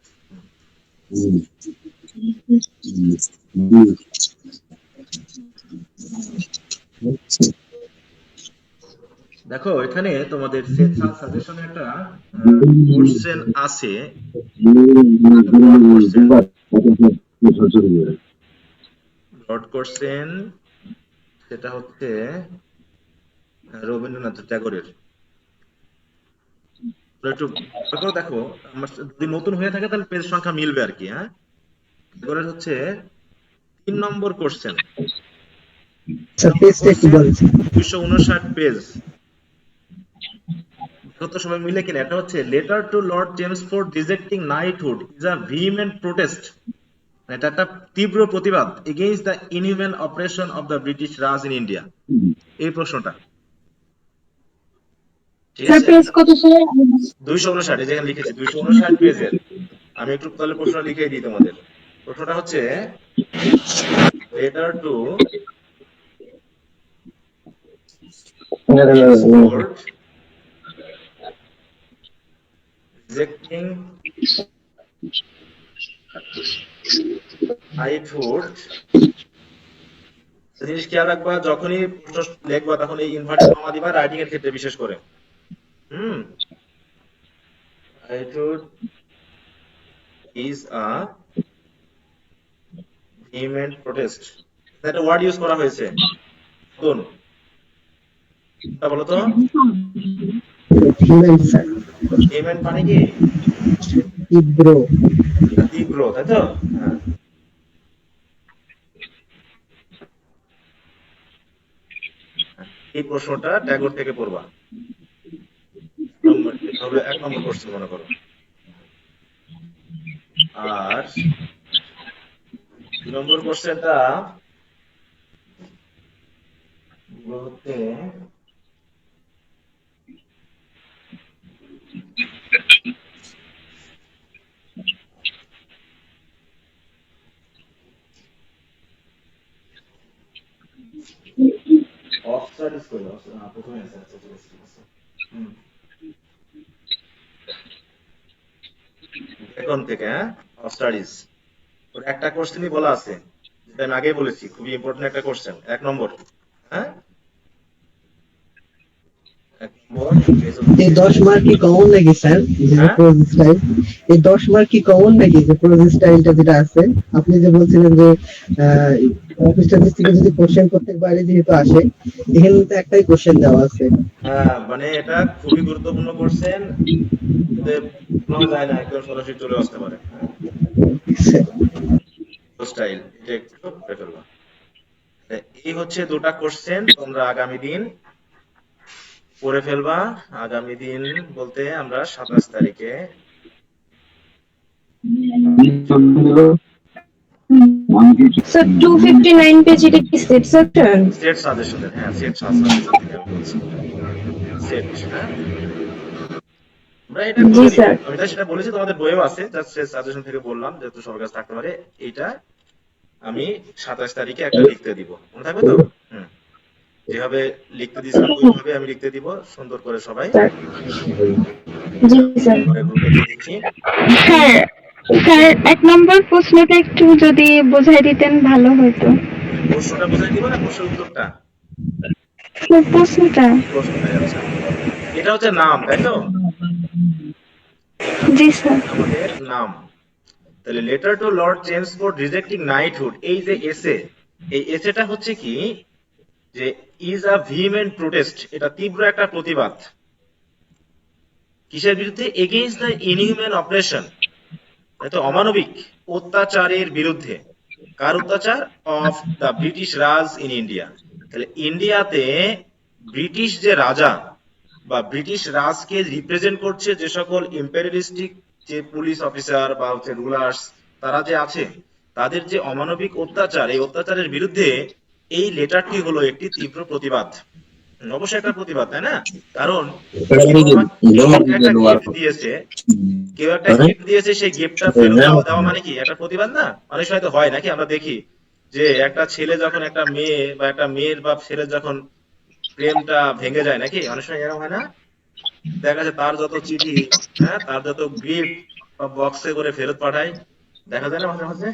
দেখো এখানে তোমাদের সেট সাজেশনে একটা কোশ্চেন আছে, ব্রড কোশ্চেন। ব্রড কোশ্চেন, সেটা হচ্ছে রবীন্দ্রনাথ ট্যাগরের। তো একটু ভালো করে দেখো, আমার যদি নতুন হয়ে থাকে তাহলে পেজ সংখ্যা মিলবে আর কি। হ্যাঁ, ট্যাগরের হচ্ছে 3 নম্বর কোশ্চেন। স্যার নম্বর পেজটা একটু কোশ্চেন, বলেন। 259 পেজ। তো সবাই মিলে কিনা, এটা হচ্ছে letter to Lord Chelmsford rejecting knighthood is a vehement protest. এটা একটা তীব্র প্রতিবাদ against the inhuman operation of the British Raj in India. এই প্রশ্নটা, ঠিক স্যার আছে? পেজ কত স্যার? 259, যেখানে লিখেছি 259 পেজের। আমি একটু তাহলে প্রশ্ন লিখে দিই তোমাদের। প্রশ্নটা হচ্ছে letter two Chelmsford rejecting knighthood. জিনিস খেয়াল রাখবা, যখনই প্রশ্ন লিখবা তখন এই ইনভার্টেড কমা দিবা, রাইটিং এর ক্ষেত্রে বিশেষ করে। হুম, knighthood is a vehement protest, একটা ওয়ার্ড ইউজ করা হয়েছে। কোন তা বলো তো? ভিমেন্ট স্যার। ভিহেমেন্ট মানে কি? তীব্র। তীব্র, তাই তো? হ্যাঁ, এই প্রশ্নটা ট্যাগর থেকে পড়বা। এটা হলো 1 নম্বর কোশ্চেন মনে করো। আর 2 নম্বর কোশ্চেনটা এগুলো হচ্ছে অফ স্টাডিজ করে প্রথমে আছে আচ্ছা ঠিক আছে ঠিক আছে হুম এখন থেকে হ্যাঁ অফ স্টাডিজ ওর একটা কোশ্চেনই বলা আছে যেটা আমি আগেই বলেছি খুবই ইম্পর্টেন্ট একটা কোশ্চেন 1 নম্বর হ্যাঁ 1 নম্বর এই 10 মার্ক কি কমন নাকি স্যার, যে হ্যাঁ প্রোজ স্টাইল? এই 10 মার্ক কি কমন নাকি, যে প্রোজ স্টাইলটা যেটা আছে? আপনি যে বলছিলেন যে অফিস টাফিস থেকে যদি কোশ্চেন প্রত্যেকবারে যেহেতু আসে, এখানে তো একটাই কোশ্চেন দেওয়া আছে। হ্যাঁ মানে এটা খুবই গুরুত্বপূর্ণ কোশ্চেন বলা যায় না একদম সরাসরি চলে আসতে পারে স্টাইল এটা একটু করে ফেলবা এই হচ্ছে দুটা কোশ্চেন তোমরা আগামী দিন পড়ে ফেলবা আগামী দিন বলতে আমরা 27 তারিখে স্যার 259 পেজ এটা কি সেট সেকশন? সেট সাজেশনের হ্যাঁ সেট সাজেশন থেকে আমি বলছি সেট হ্যাঁ আমরা এটা জি করে দিব স্যার। আমি তো সেটা বলেছি তোমাদের বইও আছে জাস্ট সেট সাজেশন থেকে বললাম যেহেতু সবার কাছে থাকতে পারে এটা আমি 27 তারিখে একটা লিখতে দিব মনে থাকবে তো হুম যেভাবে লিখতে দিয়েছিলাম ওইভাবে আমি লিখতে দিব সুন্দর করে সবাই স্যার জি স্যার। পরে গ্রুপে দিয়ে দিচ্ছি স্যার স্যার 1 নম্বর প্রশ্নটা একটু যদি বোঝাই দিতেন ভালো হতো। প্রশ্নটা বোঝাই দিব না প্রশ্নের উত্তরটা স্যার প্রশ্নটা। প্রশ্নটাই আচ্ছা এটা হচ্ছে নাম তাই তো জি স্যার। আমাদের নাম তাহলে letter to Lord Chelmsford rejecting knighthood এই যে এসে এই এসেটা হচ্ছে কি যে ইজ আ ভিহেমেন্ট প্রোটেস্ট এটা তীব্র একটা প্রতিবাদ কিসের বিরুদ্ধে এগেইনস্ট দ্য ইনহিউম্যান অপারেশন তো অমানবিক অত্যাচারের বিরুদ্ধে কার অত্যাচার of the British Raj in India তাহলে ইন্ডিয়াতে ব্রিটিশ যে রাজা বা ব্রিটিশ রাজকে রিপ্রেজেন্ট করছে যে সকল ইম্পেরিয়ালিস্টিক যে পুলিশ অফিসার বা হচ্ছে রুলার্স তারা যে আছে তাদের যে অমানবিক অত্যাচার এই অত্যাচারের বিরুদ্ধে এই লেটারটি হলো একটি তীব্র প্রতিবাদ অবশ্যই একটা প্রতিবাদ তাই না কারণ একটা গিফট দিয়েছে কেউ একটা গিফট দিয়েছে সেই গিফটটা ফেরত দেওয়া মানে কি একটা প্রতিবাদ না অনেক সময় তো হয় নাকি আমরা দেখি যে একটা ছেলে যখন একটা মেয়ে বা একটা মেয়ের বা ছেলের যখন প্রেমটা ভেঙে যায় নাকি অনেক সময় এরকম হয় না দেখা যাচ্ছে তার যত চিঠি হ্যাঁ তার যত গিফট বা বক্সে করে ফেরত পাঠায় দেখা যায় না মাঝে মাঝে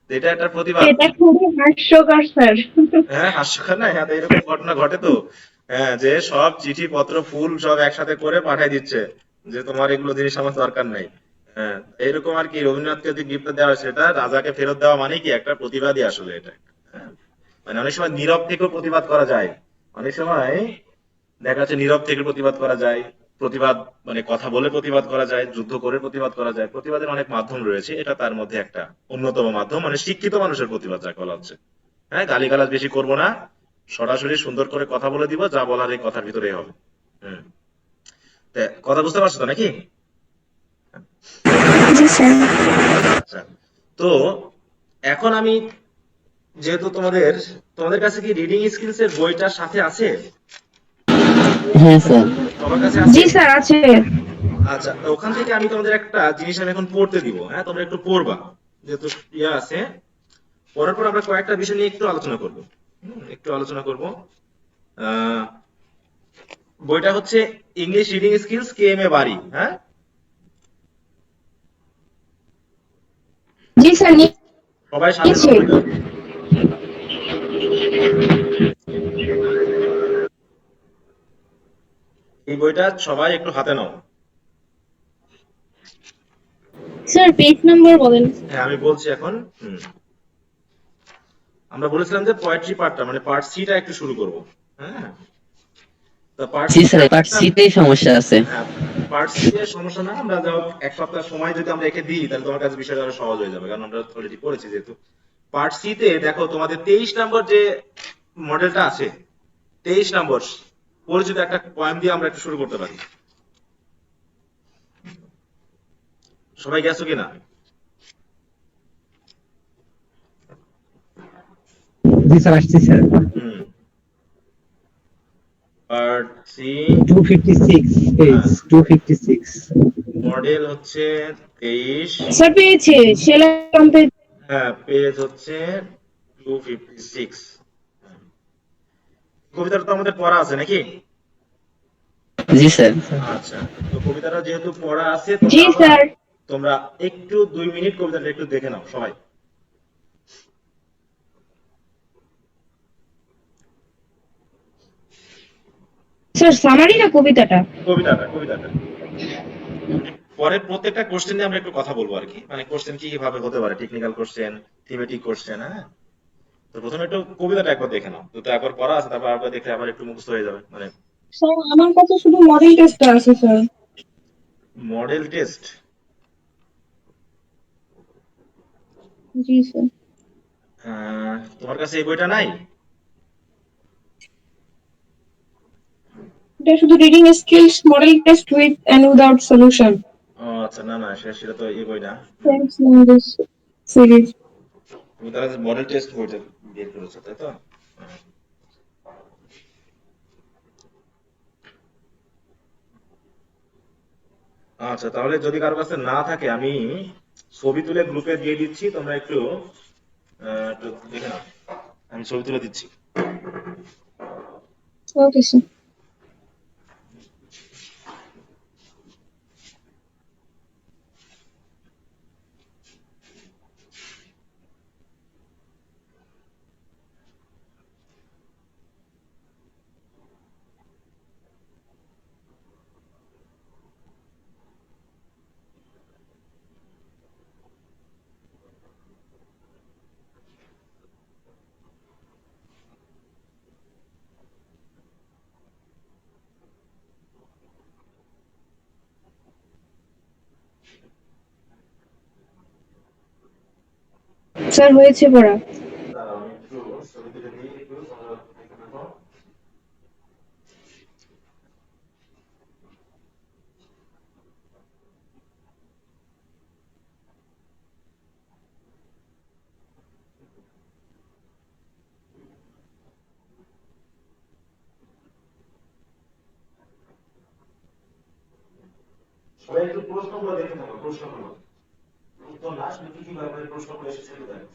এটা একটা প্রতিবাদ এটা খুবই হাস্যকর স্যার। হ্যাঁ হাস্যকর না হ্যাঁ এরকম ঘটনা ঘটে তো হ্যাঁ যে সব চিঠি পত্র ফুল সব একসাথে করে পাঠিয়ে দিচ্ছে যে তোমার এগুলো জিনিস আমার দরকার নাই হ্যাঁ এরকম আর কি রবীন্দ্রনাথকে যে গিফট দেওয়া হয় সেটা রাজাকে ফেরত দেওয়া মানে কি একটা প্রতিবাদই আসলে এটা হ্যাঁ মানে অনেক সময় নীরব থেকেও প্রতিবাদ করা যায় অনেক সময় দেখা যাচ্ছে নীরব থেকে প্রতিবাদ করা যায় প্রতিবাদ মানে কথা বলে প্রতিবাদ করা যায় যুদ্ধ করে প্রতিবাদ করা যায় প্রতিবাদের অনেক মাধ্যম রয়েছে এটা তার মধ্যে একটা অন্যতম মাধ্যম মানে শিক্ষিত মানুষের প্রতিবাদ যাকে বলা হচ্ছে হ্যাঁ গালিগালাজ বেশি করব না সরাসরি সুন্দর করে কথা বলে দিব যা বলার এই কথার ভিতরেই হবে হুম কথা বুঝতে পারছো তো নাকি জি স্যার। আচ্ছা তো এখন আমি যেহেতু তোমাদের কাছে কি রিডিং স্কিলস এর বইটার সাথে আছে হ্যাঁ স্যার। সবার কাছে আছে জি স্যার আছে। আচ্ছা ওখান থেকে আমি তোমাদের একটা জিনিস আমি এখন পড়তে দিব হ্যাঁ তোমরা একটু পড়বা যেহেতু ইয়া আছে পড়ার পর আমরা কয়েকটা বিষয় নিয়ে একটু আলোচনা করব একটু আলোচনা করব বইটা হচ্ছে English reading skills K M A Bari হ্যাঁ জি স্যার সবাই সাথে নিয়েছি। নাও বইটা। এই বইটা সবাই একটু হাতে নাও স্যার পেজ নাম্বার বলেন। হ্যাঁ আমি বলছি এখন আমরা বলেছিলাম যে পোয়েট্রি পার্টটা মানে পার্ট সিটা একটু শুরু করব হ্যাঁ তো পার্ট জি স্যার, পার্ট সিতেই সমস্যা আছে। হ্যাঁ পার্ট সি এর সমস্যা না আমরা যাও এক সপ্তাহ সময় যদি আমরা রেখে দিই তাহলে তোমার কাছে বিষয়টা আরো সহজ হয়ে যাবে কারণ আমরা অলরেডি পড়েছি যেহেতু পার্ট সি তে দেখো তোমাদের 23 নম্বর যে মডেলটা আছে 23 নম্বর পরিচিত একটা পয়েম দিয়ে আমরা একটু শুরু করতে পারি সবাই গেছো কিনা জি স্যার আসছি স্যার। হুম সি 256 পেজ 256 মডেল হচ্ছে 23, স্যার পেয়েছি সেলাই কমপ্লিট। হ্যাঁ পেজ হচ্ছে 256। কবিতাটা তো আমাদের পড়া আছে নাকি? জি স্যার। আচ্ছা, তো কবিতাটা যেহেতু পড়া আছে জি স্যার। তোমরা একটু 2 মিনিট কবিতাটা একটু দেখে নাও সবাই। স্যার সামারি না কবিতাটা? কবিতাটা পরে প্রত্যেকটা কোশ্চেন নিয়ে আমরা একটু কথা বলবো আর কি, মানে কোশ্চেন কি কিভাবে হতে পারে, টেকনিক্যাল কোশ্চেন, থিমেটিক কোশ্চেন। হ্যাঁ, তো প্রথমে একটু কবিতাটা একবার দেখে নাও, দুটো একবার পড়া আছে, তারপর একবার দেখলে আবার একটু মুখস্থ হয়ে যাবে। মানে স্যার আমার কাছে শুধু মডেল টেস্ট আছে স্যার। মডেল টেস্ট, জি স্যার। তোমার কাছে এই বইটা নাই? এটা শুধু reading skills model test with and without solution. ও আচ্ছা, না না সেটা তো এই বই না। Thanks English series. তুমি তাহলে মডেল টেস্ট বইটা বের করেছো তাই তো? আচ্ছা, তাহলে যদি কারো কাছে না থাকে আমি ছবি তুলে গ্রুপে দিয়ে দিচ্ছি, তোমরা একটু দেখে নাও। আমি ছবি তুলে দিচ্ছি। Okay sir. স্যার হয়েছে পড়া। দাঁড়াও, আমি একটু ছবি তুলে দিই, একটু তোমরা দেখে নাও। সবাই একটু প্রশ্নগুলো দেখে থাকো, প্রশ্নগুলো উত্তর না আসলে কি কিভাবে প্রশ্নগুলো এসেছে একটু দেখো।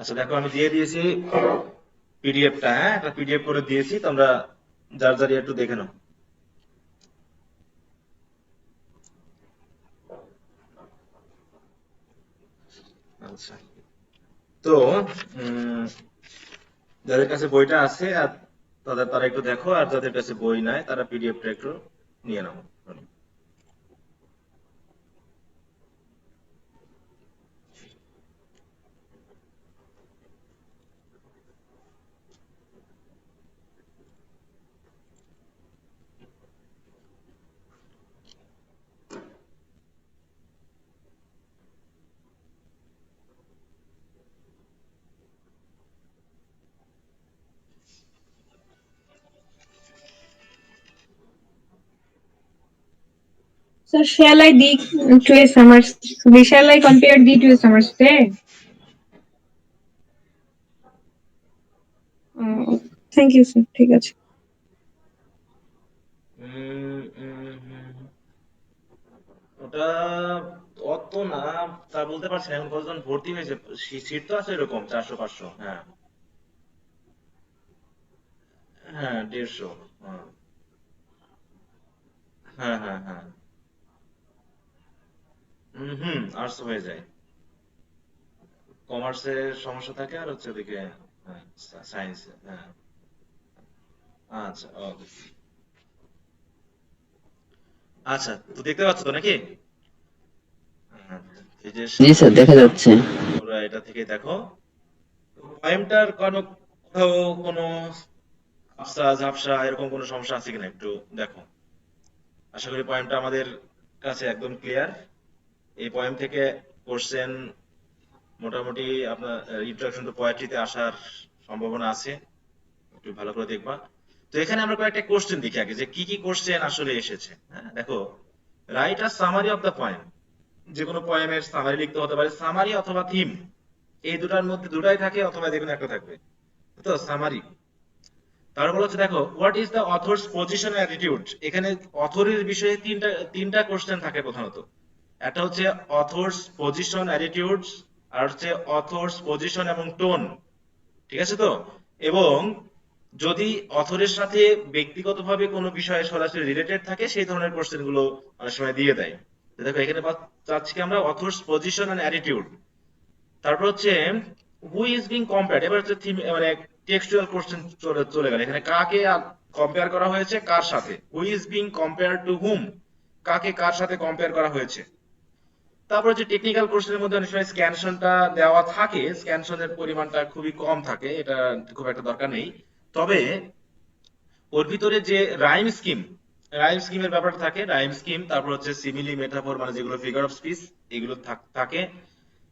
আচ্ছা দেখো আমি দিয়ে দিয়েছি পিডিএফটা, হ্যাঁ একটা পিডিএফ করে দিয়েছি, তোমরা যার যার একটু দেখে নাও। আচ্ছা তো যাদের কাছে বইটা আছে আর তারা একটু দেখো, আর যাদের কাছে বই নাই তারা পিডিএফটা একটু নিয়ে নাও। So shall I D to a summer? Shall I compare D to a summer stay? Thank you, sir. ঠিক আছে। ওটা অত না, তা বলতে পারছি না, এখন কতজন ভর্তি হয়েছে, সিট তো আছে এরকম 400-500। হ্যাঁ হ্যাঁ 150। হ্যাঁ হ্যাঁ হ্যাঁ আর্টস হয়ে যায়, কমার্সের সমস্যা থাকে আর হচ্ছে ওদিকে সায়েন্স। হ্যাঁ আচ্ছা ওকে। আচ্ছা তো দেখতে পাচ্ছ তো নাকি? হ্যাঁ, এই যে জি স্যার, দেখা যাচ্ছে। তোমরা এটা থেকে দেখো পয়েন্টার কোথাও কোনো আফসা ঝাপসা এরকম কোনো সমস্যা আছে কিনা একটু দেখো। আশা করি পয়েন্টটা আমাদের কাছে একদম ক্লিয়ার। এই পয়েন্ট থেকে কোশ্চেন মোটামুটি আপনার ইন্ট্রোডাকশন টু পোয়েট্রিতে আসার সম্ভাবনা আছে, একটু ভালো করে দেখবা। তো এখানে আমরা কয়েকটা কোশ্চেন দেখি আগে যে কি কি কোশ্চেন আসলে এসেছে। হ্যাঁ দেখো, write a summary of the poem, যে কোনো পয়েমের সামারি লিখতে হতে পারে, সামারি অথবা থিম, এই দুটার মধ্যে দুটাই থাকে অথবা যে কোনো একটা থাকবে। তো সামারি, তারপর হচ্ছে দেখো what is the author's position attitude, এখানে অথরের বিষয়ে তিনটা কোশ্চেন থাকে প্রধানত। একটা হচ্ছে অথরস পজিশন অ্যাটিটিউড, আর হচ্ছে অথরস পজিশন এবং টোন, ঠিক আছে তো। এবং যদি অথরের সাথে ব্যক্তিগতভাবে কোনো বিষয়ে সরাসরি রিলেটেড থাকে সেই ধরনের কোশ্চেন গুলো অনেক সময় দিয়ে দেয়। দেখো এখানে চাচ্ছি কি আমরা অথরস পজিশন এন্ড অ্যাটিটিউড। তারপর হচ্ছে হু ইজ বিং কম্পেয়ার্ড, এবার হচ্ছে মানে টেক্সচুয়াল কোশ্চেন চলে গেল। এখানে কাকে কম্পেয়ার করা হয়েছে কার সাথে, who is being compare to whom, কাকে কার সাথে কম্পেয়ার করা হয়েছে। তারপর হচ্ছে টেকনিক্যাল কোশ্চেনের মধ্যে অনেক সময় স্ক্যানশনটা দেওয়া থাকে, স্ক্যানশনের পরিমাণটা খুবই কম থাকে, এটা খুব একটা দরকার নেই। তবে ওর ভিতরে যে রাইম স্কিমের ব্যাপার থাকে, রাইম স্কিম, তারপর হচ্ছে সিমিলি মেটাফর মানে যেগুলো ফিগার অফ স্পিচ এগুলো থাকে।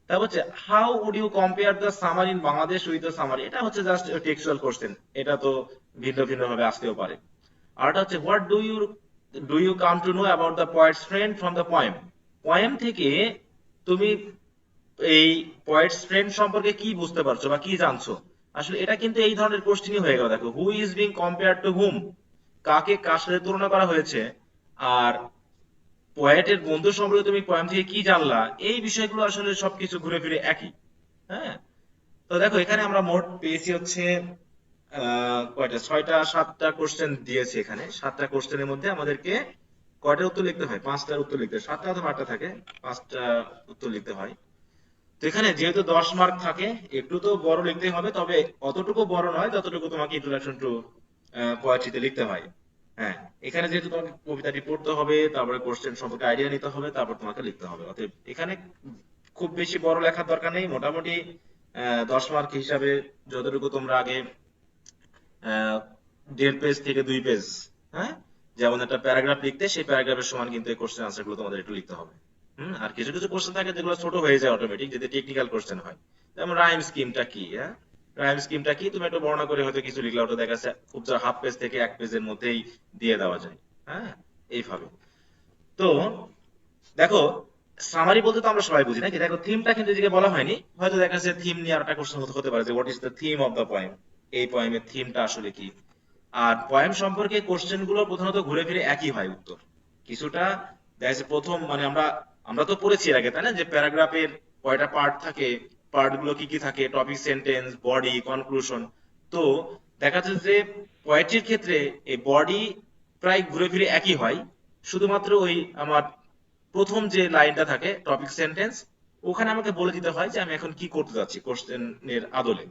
তারপর হচ্ছে how would you compare the summary in Bangladesh with the summary, এটা হচ্ছে জাস্ট টেক্সচুয়াল কোশ্চেন, এটা তো ভিন্ন ভিন্ন ভাবে আসতেও পারে। আরটা হচ্ছে what do you come to know about the poet's friend from the poem, poem থেকে তুমি এই পোয়েটস ফ্রেন্ড সম্পর্কে কি বুঝতে পারছো বা কি জানছো। আসলে এটা কিন্তু এই ধরনের কোশ্চেনই হয়ে গেল। দেখো who is being compare to whom, কাকে কার সাথে তুলনা করা হয়েছে, আর পোয়েটের বন্ধু সম্পর্কে তুমি পোয়েম থেকে কি জানলা, এই বিষয়গুলো আসলে সবকিছু ঘুরে ফিরে একই। হ্যাঁ তো দেখো এখানে আমরা মোট পেয়েছি হচ্ছে কয়টা, 6টা-7টা কোশ্চেন দিয়েছি। এখানে 7টা কোশ্চেনের মধ্যে আমাদেরকে কয়টা উত্তর লিখতে হয়, 5টার উত্তর লিখতে হয়, 7টা অথবা 8টা থাকে, 5টা উত্তর লিখতে হয়। তো এখানে যেহেতু 10 মার্ক থাকে একটু তো বড় লিখতে হবে, তবে অতটুকু বড় নয় যতটুকু তোমাকে ইন্ট্রোডাকশন টু পোয়েট্রিতে লিখতে হয়। হ্যাঁ এখানে যেহেতু তোমাকে কবিতাটি পড়তে হবে, তারপরে কোশ্চেন সম্পর্কে আইডিয়া নিতে হবে, তারপর তোমাকে লিখতে হবে। অতএব এখানে খুব বেশি বড় লেখার দরকার নেই, মোটামুটি 10 মার্ক হিসাবে যতটুকু তোমরা আগে 1.5 পেজ থেকে 2 পেজ, হ্যাঁ যেমন একটা প্যারাগ্রাফ লিখতে, সেই প্যারাগ্রাফের সমান কিন্তু এই কোশ্চেন আনসার গুলো তোমাদের একটু লিখতে হবে। আর কিছু কিছু কোশ্চেন থাকে যেগুলো ছোট হয়ে যায় অটোমেটিক, যদি টেকনিক্যাল কোশ্চেন হয়। যেমন রাইম স্কিমটা কি, হ্যাঁ রাইম স্কিমটা কি তুমি একটু বর্ণনা করে হয়তো কিছু লিখলে, ওটা দেখা যাচ্ছে খুব জোর হাফ পেজ থেকে 1 পেজের মধ্যেই দিয়ে দেওয়া যায়। হ্যাঁ এইভাবে। তো দেখো সামারি বলতে তো আমরা সবাই বুঝি নাকি, দেখো থিমটা কিন্তু এদিকে বলা হয়নি, হয়তো দেখা যাচ্ছে থিম নিয়ে আরেকটা কোশ্চেন হতে পারে যে what is the theme of the poem, এই পোয়েমের থিমটা আসলে কি। আর পোয়েম সম্পর্কে কোশ্চেন গুলো প্রধানত ঘুরে ফিরে একই হয় উত্তর। কিছুটা দেখা যাচ্ছে প্রথম মানে আমরা তো পড়েছি এর আগে তাই না, যে প্যারাগ্রাফের কয়টা পার্ট থাকে, পার্ট গুলো কি কি থাকে, টপিক, সেন্টেন্স, বডি, কনক্লুশন। তো দেখা যাচ্ছে যে পোয়েট্রির ক্ষেত্রে এই বডি প্রায় ঘুরে ফিরে একই হয়, শুধুমাত্র ওই আমার প্রথম যে লাইনটা থাকে টপিক সেন্টেন্স, ওখানে আমাকে বলে দিতে হয় যে আমি এখন কি করতে যাচ্ছি কোশ্চেনের আদলে।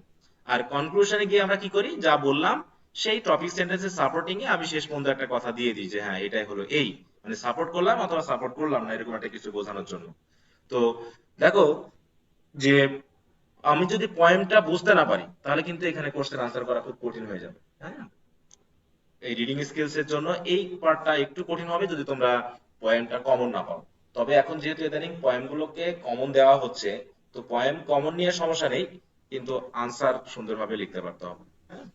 আর কনক্লুশনে গিয়ে আমরা কি করি, যা বললাম সেই টপিক সেন্টেন্সের সাপোর্টিং এ আমি শেষ পর্যন্ত একটা কথা দিয়ে দিই যে হ্যাঁ এটাই হলো এই, মানে সাপোর্ট করলাম অথবা সাপোর্ট করলাম না, এরকম একটা কিছু বোঝানোর জন্য। তো দেখো যে আমি যদি পয়েন্টটা বুঝতে না পারি তাহলে কিন্তু এখানে কোশ্চেন আনসার করা খুব কঠিন হয়ে যাবে। হ্যাঁ, এই রিডিং স্কিলস এর জন্য এই পার্টটা একটু কঠিন হবে যদি তোমরা পয়েমটা কমন না পাও। তবে এখন যেহেতু ইদানিং পয়েম গুলোকে কমন দেওয়া হচ্ছে, তো পয়েম কমন নিয়ে সমস্যা নেই, কিন্তু আনসার সুন্দরভাবে লিখতে পারতে হবে। হ্যাঁ,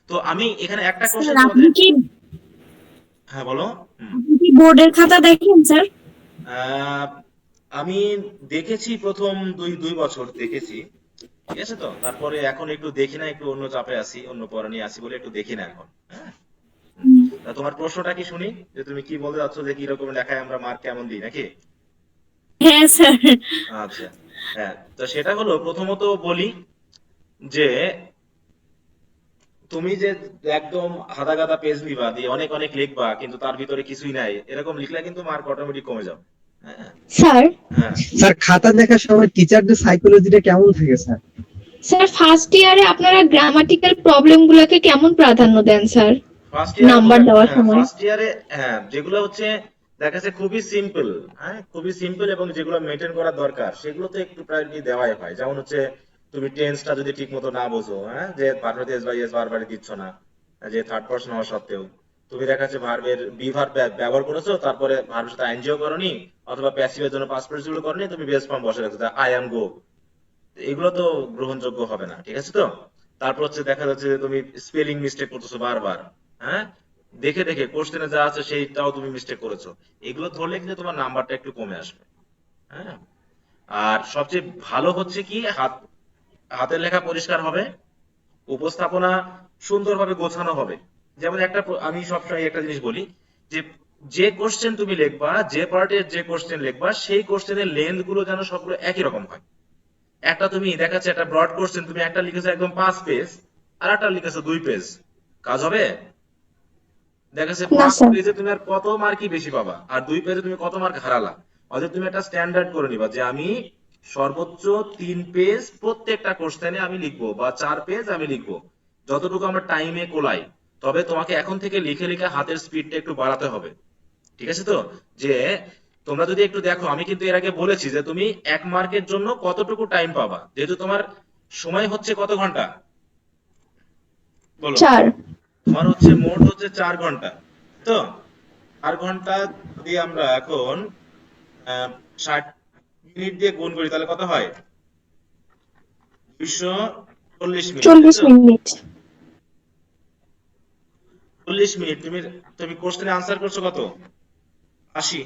তো আমি এখানে একটা স্যার কোশ্চেন আপনি তোমাদের, কি হ্যাঁ বলো। আপনি কি বোর্ডের খাতা দেখেন স্যার? আহ, আমি দেখেছি প্রথম দুই বছর দেখেছি, ঠিক আছে। তো তারপরে এখন একটু দেখি না, একটু অন্য চাপে আছি, অন্য পড়া নিয়ে আছি বলে একটু দেখি না এখন। হ্যাঁ, তা তোমার প্রশ্নটা কি শুনি, যে তুমি কি বলতে চাচ্ছ যে কি রকম লেখায় আমরা মার্ক কেমন দিই নাকি? হ্যাঁ স্যার। আচ্ছা, হ্যাঁ, তো সেটা হলো প্রথমত বলি যে তুমি যে একদম হাদা গাদা পেজ নিবা দিয়ে অনেক অনেক লিখবা কিন্তু তার ভিতরে কিছুই নাই, এরকম লিখলে কিন্তু মার্ক অটোমেটিক কমে যাবে। হ্যাঁ, স্যার হ্যাঁ, স্যার খাতা দেখার সময় টিচারদের সাইকোলজিটা কেমন থাকে স্যার? স্যার ফার্স্ট ইয়ারে আপনারা গ্রামাটিক্যাল প্রবলেম গুলোকে কেমন প্রাধান্য দেন স্যার ফার্স্ট ইয়ারে নাম্বার দেওয়ার সময়? ফার্স্ট ইয়ারে হ্যাঁ যেগুলো হচ্ছে দেখা যাচ্ছে খুবই সিম্পল, হ্যাঁ খুবই সিম্পল এবং যেগুলো মেনটেন করা দরকার সেগুলো তো একটু প্রায়োরিটি দেওয়াই হয়। যেমন হচ্ছে তুমি টেন্সটা যদি ঠিক মতো না বোঝো, হ্যাঁ যে ভার্বের এস বাই এস বারবার দিচ্ছ না, যে থার্ড পারসন হওয়া সত্ত্বেও তুমি দেখা যাচ্ছে ভার্বের বি ভার্ব ব্যবহার করেছো, তারপরে ভার্বের সাথে আইএনজিও করনি, অথবা প্যাসিভের জন্য পাস্ট পার্টিসিপল করনি, তুমি বেস ফর্ম বসে রাখছো আই অ্যাম গো, এগুলো তো গ্রহণযোগ্য হবে না, ঠিক আছে। তো তারপর হচ্ছে দেখা যাচ্ছে যে তুমি স্পেলিং মিস্টেক করতেছো বারবার, হ্যাঁ দেখে দেখে কোশ্চেনে যা আছে সেইটাও তুমি মিস্টেক করেছো, এগুলো ধরলে কিন্তু তোমার নাম্বারটা একটু কমে আসবে। হ্যাঁ, আর সবচেয়ে ভালো হচ্ছে কি হাতের লেখা পরিষ্কার হবে, উপস্থাপনা সুন্দরভাবে গোছানো হবে। যেমন আমি সবসময় একটা জিনিস বলি যে যে কোশ্চেন তুমি লিখবা, যে পার্টের যে কোশ্চেন লিখবা, সেই কোশ্চেনের লেন্থ গুলো যেন সবগুলো একই রকম হয়। একটা তুমি দেখাচ্ছে একটা ব্রড কোশ্চেন তুমি একটা লিখেছো একদম 5 পেজ, আর একটা লিখেছো 2 পেজ, কাজ হবে? দেখাচ্ছে না 5 স্যার। পেজে তুমি আর কত মার্কই বেশি পাবা, আর 2 পেজে তুমি কত মার্ক হারালা। অতএব তুমি একটা স্ট্যান্ডার্ড করে নিবা যে আমি সর্বোচ্চ 3 পেজ প্রত্যেকটা কোশ্চেনে আমি লিখবো, বা 4 পেজ আমি লিখবো, যতটুকু আমার টাইমে কোলাই। তবে তোমাকে এখন থেকে লিখে লিখে হাতের স্পিডটা একটু বাড়াতে হবে, ঠিক আছে। তো যে তোমরা যদি একটু দেখো, আমি কিন্তু এর আগে বলেছি যে তুমি 1 মার্কের জন্য কতটুকু টাইম পাবা, যেহেতু তোমার সময় হচ্ছে কত ঘন্টা বলো, 4 তোমার হচ্ছে মোট হচ্ছে 4 ঘন্টা। তো 4 ঘন্টা যদি আমরা এখন 60 মিনিট দিয়ে গুণ করি তাহলে কত হয়? 240 মিনিট, 40 তাই তো? মিনিট 40 মিনিট তুমি তুমি কোশ্চেনে আনসার করছো কত? 80।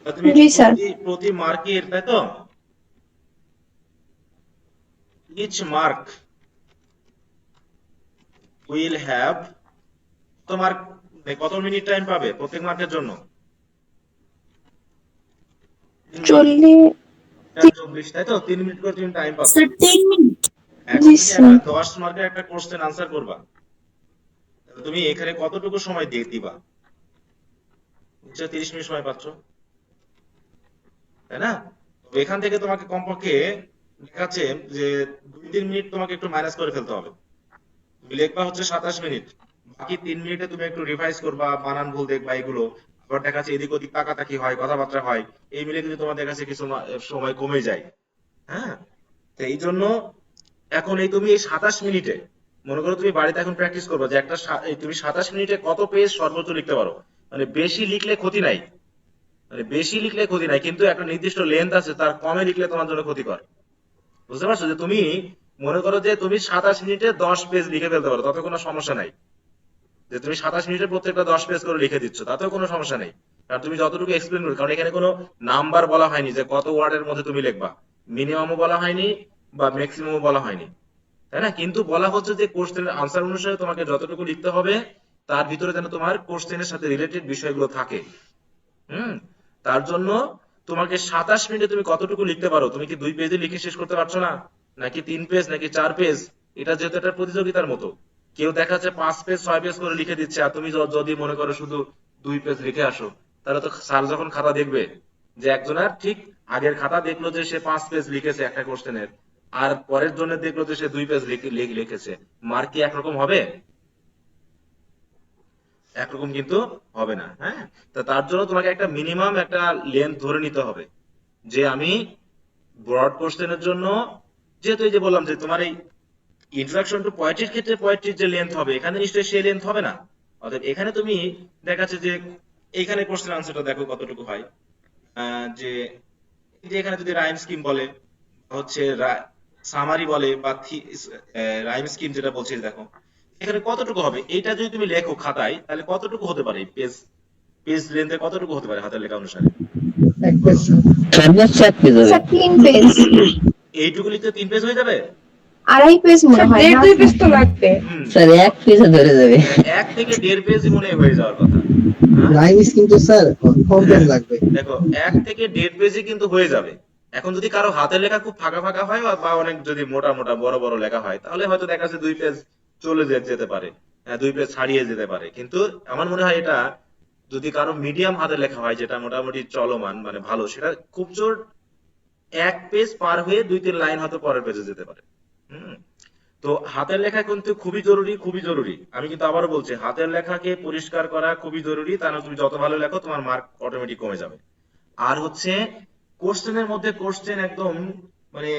তা তুমি জি স্যার। প্রতি মার্কের, তাই তো, ইচ মার্ক উইল হ্যাভ কত মার্ক, কত মিনিট টাইম পাবে প্রত্যেক মার্কের জন্য? 40 24, তাই তো, 3 মিনিট করে তুমি টাইম পাবে। Sir 3 minute. এখন জি তুমি স্যার। একটা 10 মার্কের একটা কোশ্চেন আনসার করবা, তাহলে তুমি এখানে কতটুকু সময় দিয়ে দিবা? নিশ্চয়ই 30 মিনিট সময় পাচ্ছ, তাই না? তো এখান থেকে তোমাকে কমপক্ষে দেখাচ্ছে যে 2-3 মিনিট তোমাকে একটু মাইনাস করে ফেলতে হবে। তুমি লিখবা হচ্ছে 27 মিনিট, বাকি 3 মিনিটে তুমি একটু রিভাইজ করবা, বানান ভুল দেখবা, এগুলো আবার দেখাচ্ছে এদিক ওদিক তাকাতাকি হয়, কথাবার্তা হয়, এই মিলে কিন্তু তোমার দেখাচ্ছে কিছু সময় কমে যায়। হ্যাঁ, তো এই জন্য এখন এই তুমি এই 27 মিনিটে মনে করো তুমি বাড়িতে এখন প্র্যাকটিস করবে যে তুমি 27 মিনিটে কত পেজ সর্বোচ্চ লিখতে পারো। মানে বেশি লিখলে ক্ষতি নাই, মানে বেশি লিখলে ক্ষতি নাই, কিন্তু একটা নির্দিষ্ট লেন্থ আছে, তার কমে লিখলে তোমার জন্য ক্ষতিকর। বুঝতে পারছো? যে তুমি মনে করো যে তুমি 27 মিনিটে 10 পেজ লিখে ফেলতে পারো, তাতে কোনো সমস্যা নাই। যে তুমি 27 মিনিটে প্রত্যেকটা 10 পেজ করে লিখে দিচ্ছ, তাতেও কোনো সমস্যা নেই, কারণ তুমি যতটুকু এক্সপ্লেন করো, কারণ এখানে কোনো নাম্বার বলা হয়নি যে কত ওয়ার্ডের মধ্যে তুমি লিখবা, মিনিমামও বলা হয়নি বা ম্যাক্সিমামও বলা হয়নি, তাই না? কিন্তু বলা হচ্ছে যে কোশ্চেনের আনসার অনুসারে তোমাকে যতটুকু লিখতে হবে তার ভিতরে যেন তোমার কোশ্চেনের সাথে রিলেটেড বিষয়গুলো থাকে। তার জন্য তোমাকে 27 মিনিটে তুমি কতটুকু লিখতে পারো? তুমি কি 2 পেজে লিখে শেষ করতে পারছো না, নাকি 3 পেজ, নাকি 4 পেজ? এটা যেহেতু একটা প্রতিযোগিতার মতো, কেউ দেখা যাচ্ছে 5 পেজ 6 পেজ করে লিখে দিচ্ছে, আর তুমি যদি মনে করো শুধু 2 পেজ লিখে আসো, তাহলে তো স্যার যখন খাতা দেখবে, যে একজনের ঠিক আগের খাতা দেখলো যে সে 5 পেজ লিখেছে একটা কোশ্চেনের, আর পরের জন্য দেখলো যে সে 2 পেজ লিখেছে, মার্ক কি একরকম হবে? একরকম কিন্তু হবে না। হ্যাঁ, তো তার জন্য তোমাকে একটা মিনিমাম একটা লেন্থ ধরে নিতে হবে, যে আমি ব্রড কোশ্চেনের জন্য, যেহেতু এই যে বললাম যে তোমার এই ইন্ট্রোডাকশন টু পোয়েট্রির ক্ষেত্রে পোয়েট্রির যে লেন্থ হবে, এখানে নিশ্চয়ই সেই লেন্থ হবে না। অতএব এখানে তুমি দেখাচ্ছে যে এইখানে কোশ্চেন আনসারটা দেখো কতটুকু হয়। যে এই যে এখানে যদি রাইম স্কিম বলে, হচ্ছে সামারি বলে, বা রাইম স্কিম যেটা বলছি, দেখো এখানে কতটুকু হবে। এইটা যদি তুমি লেখো খাতায়, তাহলে কতটুকু হতে পারে পেজ, পেজ লেন্থে কতটুকু হতে পারে হাতের লেখা অনুসারে? এক পেজ। সর্বোচ্চ 1 পেজ হবে। স্যার 3 পেজ, এইটুকু লিখতে 3 পেজ হয়ে যাবে? 2.5 পেজ মনে হয় না? 2 পেজ তো লাগবে। স্যার 1 পেজে ধরে যাবে। 1 থেকে 1.5 পেজ মনে হয় হয়ে যাওয়ার কথা। রাইম স্কিম তো স্যার কম পেজ লাগবে। দেখো 1 থেকে 1.5 পেজে কিন্তু হয়ে যাবে। এখন যদি কারো হাতের লেখা খুব ফাঁকা ফাঁকা হয়, বা অনেক যদি মোটা মোটা বড় বড় লেখা হয়, তাহলে হয়তো দেখা যাচ্ছে 2 পেজ চলে যেতে পারে, 2 পেজ ছাড়িয়ে যেতে পারে। কিন্তু আমার মনে হয় এটা যদি কারো মিডিয়াম হাতের লেখা হয়, যেটা মোটামুটি চলমান মানে ভালো, সেটা খুব জোর 1 পেজ পার হয়ে 2-3 লাইন হয়তো পরের পেজে যেতে পারে। তো হাতের লেখা কিন্তু খুবই জরুরি, খুবই জরুরি। আমি কিন্তু আবারও বলছি, হাতের লেখাকে পরিষ্কার করা খুবই জরুরি, তা না তুমি যত ভালো লেখো তোমার মার্ক অটোমেটিক কমে যাবে। আর হচ্ছে কোশ্চেনের মধ্যে কোশ্চেন একদম মানে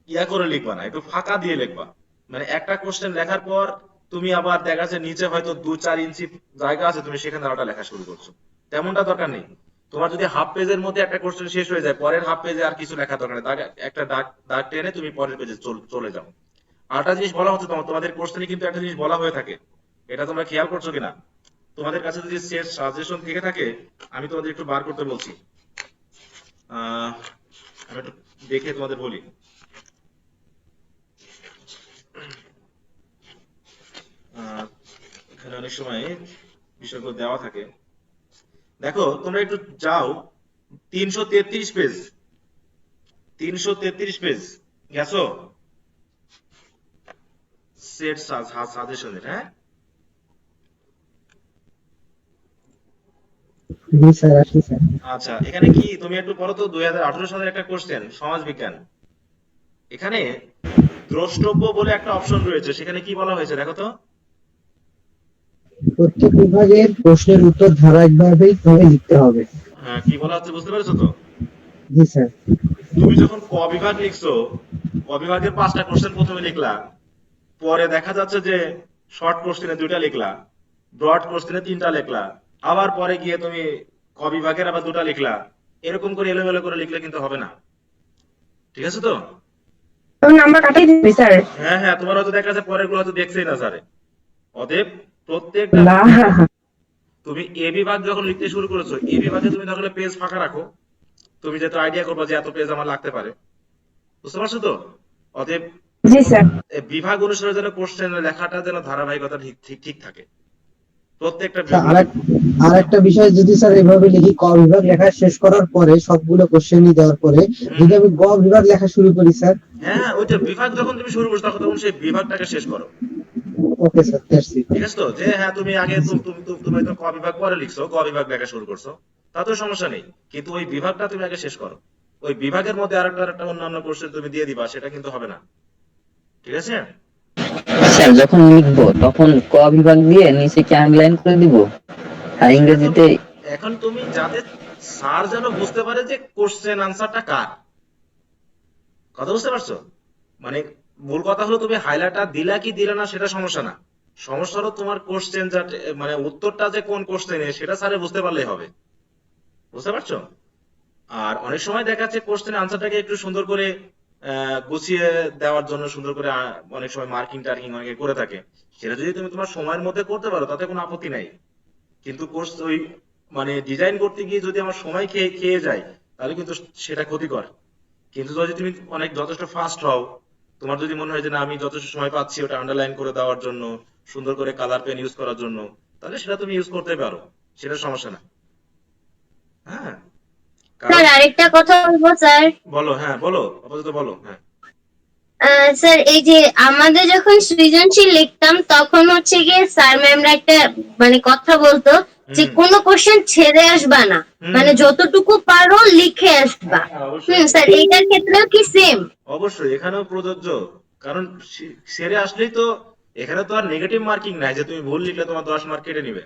ইয়া করে লিখবা না, একটু ফাঁকা দিয়ে লিখবা। মানে একটা কোশ্চেন লেখার পর তুমি আবার দেখা যাচ্ছে নিচে হয়তো 2-4 ইঞ্চি জায়গা আছে, তুমি সেখানে আরেকটা লেখা শুরু করছো, তেমনটা দরকার নেই। তোমার যদি হাফ পেজের মধ্যে একটা কোশ্চেন শেষ হয়ে যায়, পরের হাফ পেজে আর কিছু লেখা দরকার নেই, একটা দাগ টেনে তুমি পরের পেজে চলে যাও। আরেকটা জিনিস বলা হচ্ছে, তোমাদের কোশ্চেনে কিন্তু একটা জিনিস বলা হয়ে থাকে, এটা তোমরা খেয়াল করছো কিনা? তোমাদের কাছে যদি সেট সাজেশন থেকে থাকে, আমি তোমাদের একটু বার করতে বলছি। আমি একটু দেখে তোমাদের বলি। এখানে অনেক সময় বিষয়গুলো দেওয়া থাকে, দেখো তোমরা একটু যাও 333 পেজ, 333 পেজ গেছো সেট সাজেশনের। হ্যাঁ, জি স্যার, আসি স্যার। আচ্ছা এখানে কি তুমি একটু পড়ো তো, 2018 সালের একটা কোশ্চেন, সমাজ বিজ্ঞান। এখানে দ্রষ্টব্য বলে একটা অপশন রয়েছে, সেখানে কি বলা হয়েছে দেখো তো। প্রত্যেক বিভাগের প্রশ্নের উত্তর ধারাবাহিকভাবে লিখতে হবে। হ্যাঁ, কি বলা হচ্ছে বুঝতে পেরেছো তো? জি স্যার। তুমি যখন ক বিভাগ লিখছো, ক বিভাগের 5টা কোশ্চেন প্রথমে লিখলা, পরে দেখা যাচ্ছে যে শর্ট কোশ্চেনে 2টা লিখলা, ব্রড কোশ্চেনে 3টা লিখলা, আবার পরে গিয়ে তুমি ক বিভাগের আবার 2টা লিখলা। এরকম করে এলোমেলো করে লিখলে কিন্তু হবে না, ঠিক আছে তো? নাম্বার কাটাই দিবি স্যার। হ্যাঁ হ্যাঁ, তোমার হয়তো দেখা যাচ্ছে পরের গুলো হয়তো দেখছেই না স্যারে। অতএব প্রত্যেকটা তুমি এ বিভাগ যখন লিখতে শুরু করেছো, এ বিভাগে তুমি তাহলে পেজ ফাঁকা রাখো, তুমি যেহেতু আইডিয়া করবে যে এত পেজ আমার লাগতে পারে, বুঝতে পারছো তো? অতএব জি স্যার। বিভাগ অনুসারে যেন কোশ্চেনের লেখাটা যেন ধারাবাহিকতা ঠিক থাকে প্রত্যেকটা স্যার, বিভাগে। আর একটা বিষয়, যদি স্যার এভাবে লিখি, ক বিভাগ লেখা শেষ করার পরে সবগুলো কোশ্চেনই দেওয়ার পরে যদি আমি গ বিভাগ লেখা শুরু করি স্যার। হ্যাঁ, ওইটা বিভাগ যখন তুমি শুরু করছো তখন সেই বিভাগটাকে শেষ করো, ওকে স্যার, দ্যাটস ইট। ঠিক আছে তো? যে হ্যাঁ তুমি আগে তুমি তো ক বিভাগ পরে লিখছো, ক বিভাগ লেখা শুরু করছো, তাতে সমস্যা নেই, কিন্তু ওই বিভাগটা তুমি আগে শেষ করো। ওই বিভাগের মধ্যে আরেকটা অন্যান্য কোশ্চেন তুমি দিয়ে দিবা, সেটা কিন্তু হবে না, ঠিক আছে? স্যার যখন লিখবো তখন ক বিভাগ দিয়ে নিচে কি আন্ডারলাইন করে দিব, আর ইংরেজিতে এখন তুমি যাতে স্যার যেন বুঝতে পারে যে কোশ্চেন আনসারটা কার, কথা বুঝতে পারছো? মানে মূল কথা হলো তুমি হাইলাইটার দিলা কি দিলা না সেটা সমস্যা না, সমস্যা হলো তোমার কোশ্চেন মানে উত্তরটা যে কোন কোশ্চেনে সেটা স্যারে বুঝতে পারলেই হবে, বুঝতে পারছো? আর অনেক সময় দেখা যাচ্ছে কোশ্চেন আনসারটাকে একটু সুন্দর করে গুছিয়ে দেওয়ার জন্য সুন্দর করে অনেক সময় মার্কিং টার্কিং অনেকে করে থাকে, সেটা যদি তুমি তোমার সময়ের মধ্যে করতে পারো তাতে কোনো আপত্তি নাই। কিন্তু কোর্স ওই মানে ডিজাইন করতে গিয়ে যদি আমার সময় খেয়ে যায়, তাহলে কিন্তু সেটা ক্ষতিকর। কিন্তু যদি তুমি অনেক যথেষ্ট ফাস্ট হও, তোমার যদি মনে হয় যে না আমি যথেষ্ট সময় পাচ্ছি ওটা আন্ডারলাইন করে দেওয়ার জন্য, সুন্দর করে কালার পেন ইউজ করার জন্য, তাহলে সেটা তুমি ইউজ করতে পারো, সেটা সমস্যা না। হ্যাঁ, কারণ আরেকটা কথা বলবো স্যার। বলো, হ্যাঁ বলো, আপাতত বলো, হ্যাঁ। স্যার এই যে আমাদের যখন সৃজনশীল লিখতাম তখন হচ্ছে গিয়ে স্যার ম্যামরা একটা মানে কথা বলতো যে হুম কোনো কোশ্চেন ছেড়ে আসবা না, হুম মানে হুম। যতটুকু পারো লিখে আসবা। হ্যাঁ, অবশ্যই স্যার এইটার ক্ষেত্রেও কি সেম? অবশ্যই এখানেও প্রযোজ্য। কারণ সেরে আসলেই তো, এখানে তো আর নেগেটিভ মার্কিং নাই যে তুমি ভুল লিখলে তোমার 10 মার্ক কেটে নিবে।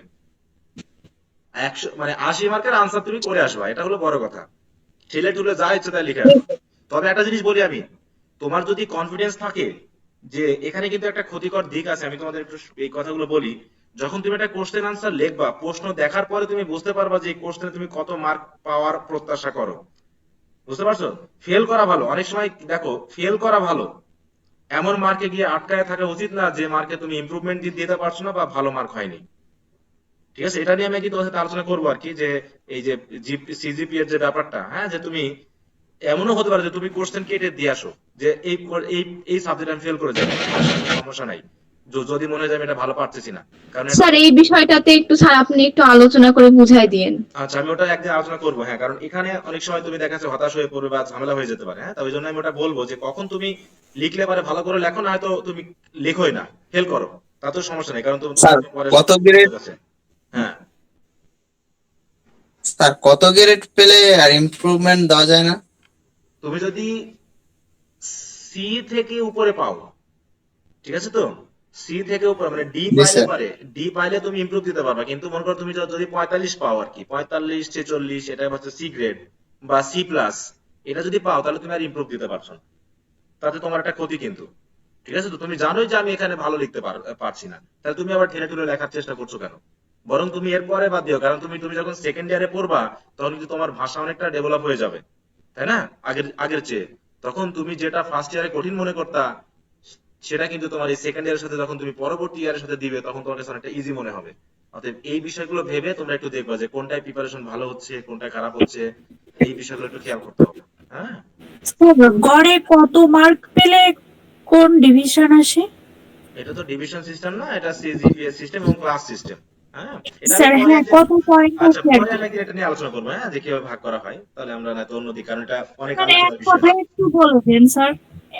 100 মানে 80 মার্কের আনসার তুমি করে আসবা, এটা হলো বড় কথা। ঠেলে ঠুলে যা ইচ্ছে তাই লিখে আসবা। তবে একটা জিনিস বলি আমি, তোমার যদি কনফিডেন্স থাকে যে এখানে কিন্তু একটা ক্ষতিকর দিক আছে, আমি তোমাদের একটু এই কথাগুলো বলি। যখন তুমি একটা কোশ্চেন আনসার লিখবা, প্রশ্ন দেখার পরে তুমি বুঝতে পারবা যে এই কোশ্চেনে তুমি কত মার্ক পাওয়ার প্রত্যাশা করো। বুঝতে পারছো? ফেল করা ভালো, অনেক সময় দেখো ফেল করা ভালো, এমন মার্কে গিয়ে আটকায় থাকা উচিত না যে মার্কে তুমি ইমপ্রুভমেন্ট দিতে পারছো না বা ভালো মার্ক হয়নি। ঠিক আছে, এটা নিয়ে আমি কি তোমার সাথে আলোচনা করবো আর কি, যে এই যে সিজিপি এর যে ব্যাপারটা, হ্যাঁ, যে তুমি এমনও হতে পারে যে তুমি কোশ্চেন কেটে দিয়ে আসো যে এই এই সাবজেক্ট আমি ফেল করে যাবো, সমস্যা নাই, যদি মনে হয় যে আমি এটা ভালো পারতেছি না, কারণ এটা, স্যার এই বিষয়টাতে একটু স্যার আপনি একটু আলোচনা করে বুঝাই দিয়েন। আচ্ছা আমি ওটা একদিন আলোচনা করবো, হ্যাঁ, কারণ এখানে অনেক সময় তুমি দেখা যাচ্ছে হতাশ হয়ে পড়বে বা ঝামেলা হয়ে যেতে পারে, হ্যাঁ, তো ওই জন্য আমি ওটা বলবো যে কখন তুমি লিখলে পারে ভালো করে লেখো, না হয়তো তুমি লেখোই না, ফেল করো, তাতেও সমস্যা নেই, কারণ তুমি স্যার পরে কত গ্রেড আছে। হ্যাঁ, স্যার কত গ্রেড পেলে আর ইমপ্রুভমেন্ট দেওয়া যায় না? তুমি যদি সি থেকে উপরে পাও, ঠিক আছে তো, সি থেকে উপরে মানে ডি জি পাইলে স্যার। পারে, ডি পাইলে তুমি ইমপ্রুভ দিতে পারবা, কিন্তু মনে করো তুমি যদি 45 পাও আর কি, 45 46, এটা হচ্ছে সি গ্রেড বা সি প্লাস, এটা যদি পাও তাহলে তুমি আর ইমপ্রুভ দিতে পারছো না, তাতে তোমার একটা ক্ষতি কিন্তু। ঠিক আছে, তো তুমি জানোই যে আমি এখানে ভালো লিখতে পারছি না, তাহলে তুমি আবার ঠেলে ঠুলে লেখার চেষ্টা করছো কেন? বরং তুমি এরপরে বাদ দিও, কারণ তুমি তুমি যখন সেকেন্ড ইয়ারে পড়বা তখন কিন্তু তোমার ভাষা অনেকটা ডেভেলপ হয়ে যাবে, তাই না, আগের আগের চেয়ে। তখন তুমি যেটা ফার্স্ট ইয়ারে কঠিন মনে করতা, সেটা কিন্তু তোমার এই সেকেন্ড ইয়ারের সাথে যখন তুমি পরবর্তী ইয়ারের সাথে দিবে তখন তোমার কাছে অনেকটা ইজি মনে হবে। অতএব এই বিষয়গুলো ভেবে তোমরা একটু দেখবা যে কোনটায় প্রিপারেশন ভালো হচ্ছে, কোনটা খারাপ হচ্ছে, এই বিষয়গুলো একটু খেয়াল করতে হবে। হ্যাঁ, গড়ে কত মার্ক পেলে কোন ডিভিশন আসে? এটা তো ডিভিশন সিস্টেম না, এটা সিজিপিএ সিস্টেম এবং ক্লাস সিস্টেম। হ্যাঁ, এটা আমি স্যার পরে হ্যাঁ, কত পয়েন্ট আচ্ছা আছে আর পরে কি? আমি একদিন এটা নিয়ে আলোচনা করবো, হ্যাঁ, যে কিভাবে ভাগ করা হয়, তাহলে আমরা না তো অন্যদিকে, কারণ এটা অনেক স্যার এক আলোচনার বিষয়। কথায় একটু বলে দেন স্যার,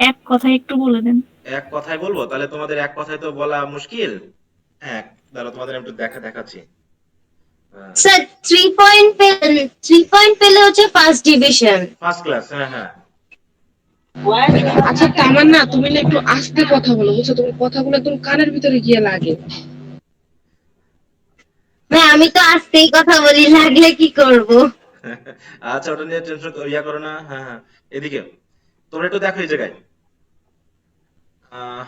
এক কথায় একটু বলে দেন। এক কথায় বলবো, তাহলে তোমাদের এক কথায় তো বলা মুশকিল। এক, দাঁড়াও তোমাদের আমি একটু দেখাচ্ছি। স্যার 3 পেলে হচ্ছে ফার্স্ট ডিভিশন। ফার্স্ট ক্লাস, হ্যাঁ হ্যাঁ। আচ্ছা তামান্না, তুমি না একটু আস্তে কথা বলো, বুঝছো, তোমার কথাগুলো একদম কানের ভিতরে গিয়ে লাগে। হ্যাঁ আমি তো আজকেই কথা বলি, লাগলে কি করব? আচ্ছা ওটা নিয়ে টেনশন করো না, হ্যাঁ হ্যাঁ। এদিকে তোমরা একটু দেখো এই জায়গায়, আহ,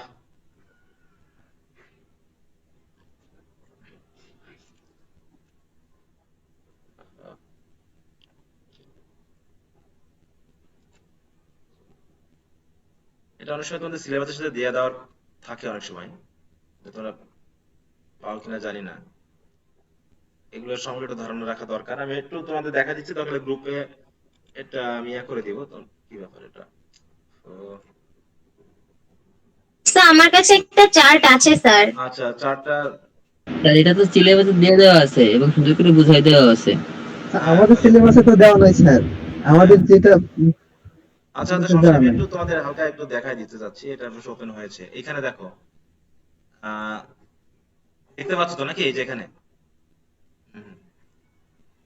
এটা অনেক সময় তোমাদের সিলেবাসের সাথে দিয়ে দেওয়ার থাকে, অনেক সময় তোমরা পাও কিনা জানি না, এগুলোর সম্পর্কে একটু ধারণা রাখা দরকার। আমি একটু তোমাদের দেখা দিচ্ছি, তাহলে গ্রুপে এটা আমি করে দিব। তো কি ব্যাপার এটা? তো স্যার আমার কাছে একটা চার্ট আছে স্যার। আচ্ছা চারটা, স্যার এটা তো সিলেবাসে দিয়ে দেওয়া আছে এবং সুন্দর করে বুঝাই দেওয়া আছে। আমাদের সিলেবাসে তো দেওয়া নাই স্যার, আমাদের যেটা আচ্ছা আচ্ছা সেটা সমস্যা দেওয়া নেই, আমি নাই। একটু তোমাদের হালকা একটু দেখাই দিতে চাচ্ছি, এটা ওপেন হয়েছে, এখানে দেখো, দেখতে পাচ্ছ তো নাকি, এই যে এখানে হুম,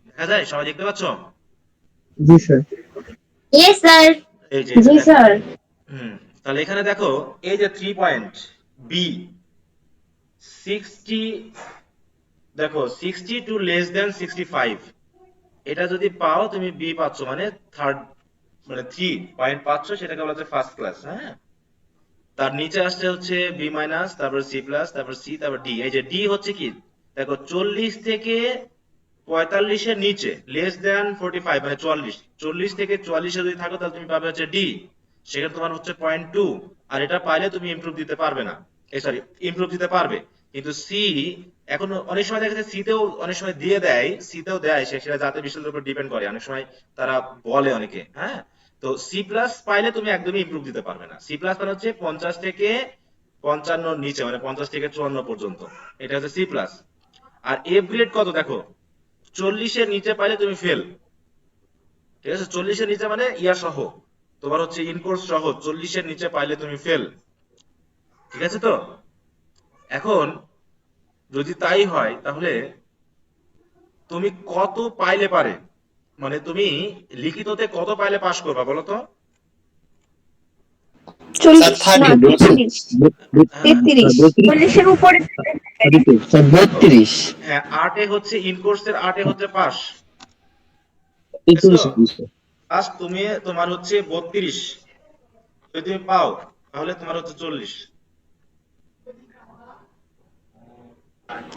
দেখা যায়, সবাই দেখতে পাচ্ছ? জি স্যার। Yes sir. এই যে জি দেখো। স্যার। তাহলে এখানে দেখো এই যে 3 পয়েন্ট বি 60, দেখো 60 টু লেস দেন 65, এটা যদি পাও তুমি বি পাচ্ছ, মানে থার্ড, মানে 3 পয়েন্ট পাচ্ছ, সেটাকে বলা হচ্ছে ফার্স্ট ক্লাস। হ্যাঁ, তার নিচে আসছে হচ্ছে বি মাইনাস, তারপর সি প্লাস, তারপর সি, তারপর ডি। এই যে ডি হচ্ছে কি, দেখো 40 থেকে 45 এর নিচে, লেস দেন 45 মানে 40 থেকে 44 এ যদি থাকো তাহলে তুমি পাবে হচ্ছে ডি, সেখানে তোমার হচ্ছে 0.2, আর এটা পাইলে তুমি ইমপ্রুভ দিতে পারবে না, সরি ইমপ্রুভ দিতে পারবে। কিন্তু সি এখন অনেক সময় দেখা যায় সিতেও অনেক সময় দিয়ে দেয়, সিতেও দেয়, সেটা জাতীয় বিশ্ববিদ্যালয়ের উপর ডিপেন্ড করে, অনেক সময় তারা বলে অনেকে, হ্যাঁ। তো সি প্লাস পাইলে তুমি একদমই ইমপ্রুভ দিতে পারবে না। সি প্লাস মানে হচ্ছে 50 থেকে 55 নিচে, মানে 50 থেকে 54 পর্যন্ত, এটা হচ্ছে সি প্লাস। আর এফ গ্রেড কত দেখো, 40 এর নিচে পাইলে তুমি ফেল, ঠিক আছে? 40-এর নিচে মানে ইয়া সহ, তোমার হচ্ছে ইনকোর্স সহ 40-এর নিচে পাইলে তুমি ফেল। ঠিক আছে তো? এখন যদি তাই হয় তাহলে তুমি কত পাইলে পারে, মানে তুমি লিখিততে কত পাইলে পাস করবা বলো তো? স্যার 40 না 30। 33 হ্যাঁ 33 40-এর উপরে স্যার 32। হ্যাঁ, 8-এ হচ্ছে ইনকোর্সের, 8-এ হচ্ছে পাস। ঠিক আছে তো? পাস তুমি, তোমার হচ্ছে 32 যদি তুমি পাও তাহলে তোমার হচ্ছে 40।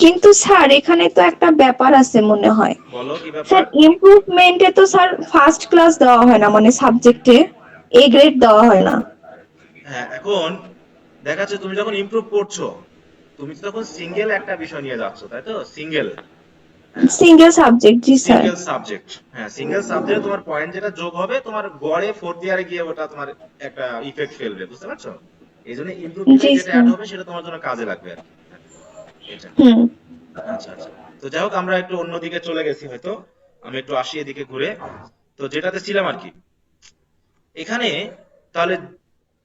কিন্তু স্যার এখানে তো একটা ব্যাপার আছে মনে হয়। বলো কি স্যার ব্যাপার? ইমপ্রুভমেন্টে তো স্যার ফার্স্ট ক্লাস দেওয়া হয় না, মানে সাবজেক্টে এ গ্রেড দেওয়া হয় না। হ্যাঁ, এখন দেখা যাচ্ছে তুমি যখন ইমপ্রুভ করছো, তুমি তো তখন সিঙ্গেল একটা বিষয় নিয়ে যাচ্ছ, তাই তো? সিঙ্গেল, সিঙ্গেল সাবজেক্ট, জি স্যার। Single subject. হ্যাঁ, সিঙ্গেল সাবজেক্টে তোমার পয়েন্ট যেটা যোগ হবে তোমার গড়ে ফোর্থ ইয়ারে গিয়ে ওটা তোমার একটা ইফেক্ট ফেলবে, বুঝতে পারছো? এই জন্য ইমপ্রুভ দিলে জি যেটা স্যার। অ্যাড হবে সেটা তোমার জন্য কাজে লাগবে আর কি। হ্যাঁ, এটা। হুম। আচ্ছা আচ্ছা, তো যাই হোক আমরা একটু অন্যদিকে চলে গেছি হয়তো, আমি একটু আসি এদিকে ঘুরে। তো যেটাতে ছিলাম আর কি, এখানে তাহলে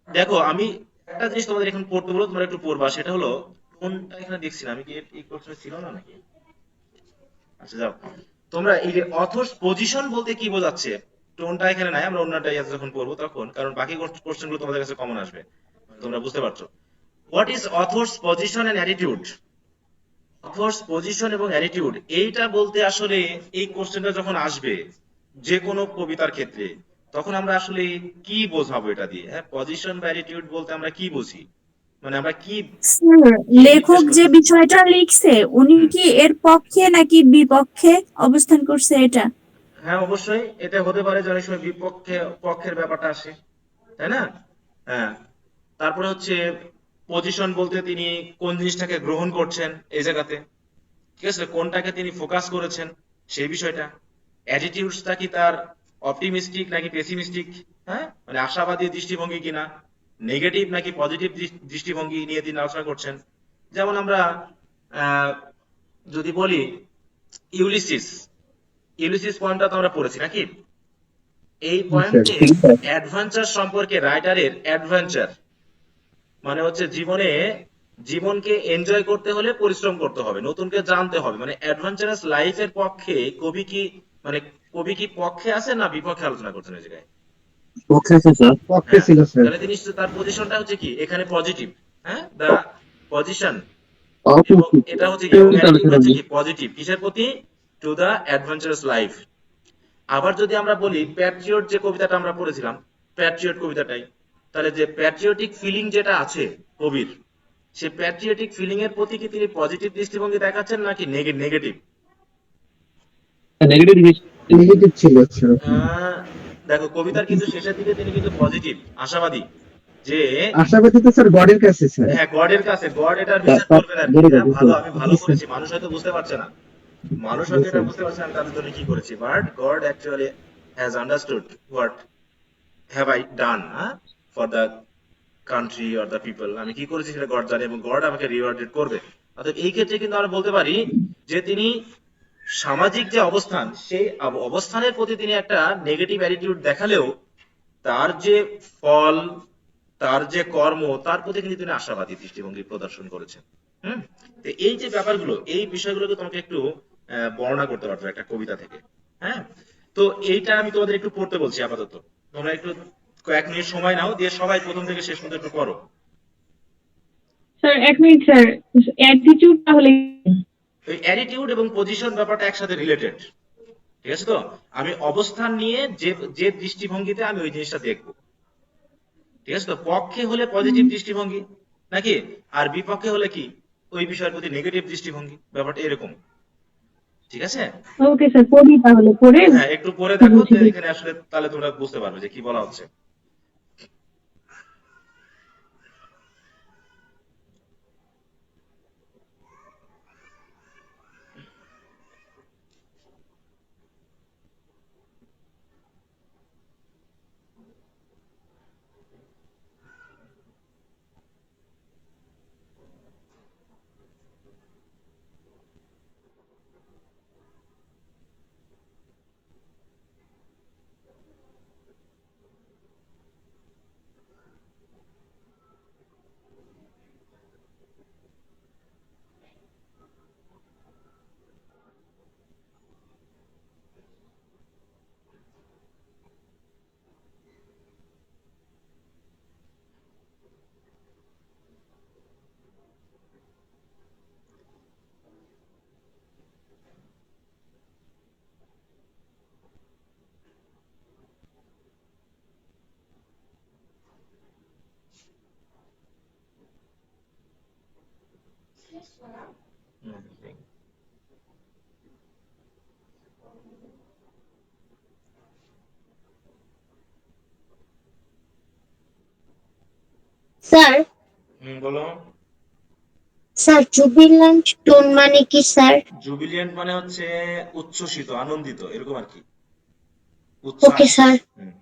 দেখো আমি একটা জিনিস তোমাদের এখন পড়তে বলবো, তোমরা একটু পড়বা, সেটা হলো কোনটা এখানে দেখছি না আমি, কি এই কোর্সে ছিল না নাকি? আচ্ছা যাও, তোমরা এই যে অথর্স পজিশন বলতে কি বোঝাচ্ছে, টোনটা এখানে নাই, আমরা অন্যটা যখন পড়বো তখন, কারণ বাকি কোশ্চেন গুলো তোমাদের কাছে কমন আসবে, তোমরা বুঝতে পারছো। What is author's position and attitude? Author's position এবং অ্যাটিটিউড এইটা বলতে আসলে এই কোশ্চেনটা যখন আসবে যে কোনো কবিতার ক্ষেত্রে, তখন আমরা আসলে কি বোঝাবো এটা দিয়ে? হ্যাঁ, পজিশন বা অ্যাটিটিউড বলতে আমরা কি বুঝি, মানে আমরা কি স্যার, কি লেখক নির্দেশ যে করছি? বিষয়টা লিখছে উনি হুম। কি এর পক্ষে নাকি বিপক্ষে অবস্থান করছে এটা? হ্যাঁ অবশ্যই এটা হতে পারে যে অনেক সময় বিপক্ষে পক্ষের ব্যাপারটা আসে, তাই না? হ্যাঁ, তারপরে হচ্ছে পজিশন বলতে তিনি কোন জিনিসটাকে গ্রহণ করছেন এই জায়গাতে, ঠিক আছে, কোনটাকে তিনি ফোকাস করেছেন সেই বিষয়টা। অ্যাটিটিউডসটা কি তার অপটিমিস্টিক নাকি পেসিমিস্টিক, হ্যাঁ মানে আশাবাদী দৃষ্টিভঙ্গি কিনা, নেগেটিভ নাকি পজিটিভ দৃষ্টিভঙ্গি নিয়ে তিনি আলোচনা করছেন। যেমন আমরা আহ, যদি বলি ইউলিসিস, ইউলিসিস পয়েন্টটা তো আমরা পড়েছি নাকি? এই পয়েন্টে অ্যাডভেঞ্চার সম্পর্কে রাইটারের অ্যাডভেঞ্চার মানে হচ্ছে জীবনে, জীবনকে এনজয় করতে হলে পরিশ্রম করতে হবে, নতুনকে জানতে হবে, মানে অ্যাডভেঞ্চারাস লাইফের পক্ষে কবি কি, মানে কবি কি পক্ষে আছে না বিপক্ষে আলোচনা করছেন এই জায়গায়? পক্ষে আছে স্যার। পক্ষে হ্যাঁ, ছিল স্যার। তাহলে তিনি তার পজিশনটা হচ্ছে কি এখানে পজিটিভ, হ্যাঁ দা পজিশন, এবং অপোজিট এটা হচ্ছে কি, এবং অ্যাটিটিউড আলোচনা হচ্ছে নেই। কি পজিটিভ কিসের প্রতি? To the adventurous life. আবার যদি আমরা বলি প্যাট্রিয়ট যে কবিতাটা আমরা পড়েছিলাম, প্যাট্রিয়ট কবিতাটাই, তাহলে যে প্যাট্রিয়টিক ফিলিং যেটা আছে কবির, সে প্যাট্রিয়টিক ফিলিং এর প্রতি কি তিনি পজিটিভ দৃষ্টিভঙ্গি দেখাচ্ছেন নাকি নেগেটিভ? নেগেটিভ জিনিস। নেগেটিভ ছিল স্যার। দেখো কবিতার কিন্তু শেষের দিকে তিনি কিন্তু পজিটিভ, আশাবাদী, যে আশাবাদী তো স্যার গডের কাছে স্যার। হ্যাঁ গডের কাছে, গড এটার বিচার করবেন আর কি। হ্যাঁ ভালো, আমি ভালো করেছি, মানুষ হয়তো বুঝতে পারছে না, মানুষ হয়তো এটা বুঝতে পারছে না আমি তাদের জন্য কি করেছি, but god actually has understood what have I done for the country or the people, আমি কি করেছি সেটা গড জানে এবং গড আমাকে রিওয়ার্ডেড করবে। অর্থাৎ এই ক্ষেত্রে কিন্তু আমরা বলতে পারি যে তিনি সামাজিক যে অবস্থান সেই অবস্থানের প্রতি তিনি একটা নেগেটিভ অ্যাটিটিউড দেখালেও তার যে ফল, তার যে কর্ম, তার প্রতি কিন্তু তিনি আশাবাদী দৃষ্টিভঙ্গি প্রদর্শন করেছেন। হুম, তো এই যে ব্যাপারগুলো, এই বিষয়গুলোকে তোমাকে একটু বর্ণনা করতে পারতো একটা কবিতা থেকে। হ্যাঁ, তো এইটা আমি তোমাদের একটু পড়তে বলছি আপাতত, তোমরা একটু কয়েক মিনিট সময় নাও, দিয়ে সবাই প্রথম থেকে শেষ পর্যন্ত একটু পড়ো। স্যার 1 মিনিট স্যার, অ্যাটিটিউড তাহলে এই অ্যাটিটিউড এবং পজিশন ব্যাপারটা একসাথে রিলেটেড, ঠিক আছে তো? আমি অবস্থান নিয়ে যে যে দৃষ্টিভঙ্গিতে আমি ওই জিনিসটা দেখবো, ঠিক আছে তো? পক্ষে হলে পজিটিভ দৃষ্টিভঙ্গি নাকি, আর বিপক্ষে হলে কি ওই বিষয়ের প্রতি নেগেটিভ দৃষ্টিভঙ্গি, ব্যাপারটা এরকম, ঠিক আছে? ওকে স্যার, পড়ি তাহলে, পড়ে হ্যাঁ একটু পরে দেখো, বুঝি। এখানে আসলে তাহলে তোমরা বুঝতে পারবে যে কি বলা হচ্ছে। হুম, স্যার বলো। স্যার জুবিল্যান্ট টোন মানে কি স্যার? জুবিলিয়েন্ট মানে হচ্ছে উচ্ছ্বসিত, আনন্দিত, এরকম আর কি, ওকে উচ্ছ্বাস। স্যার। হুম।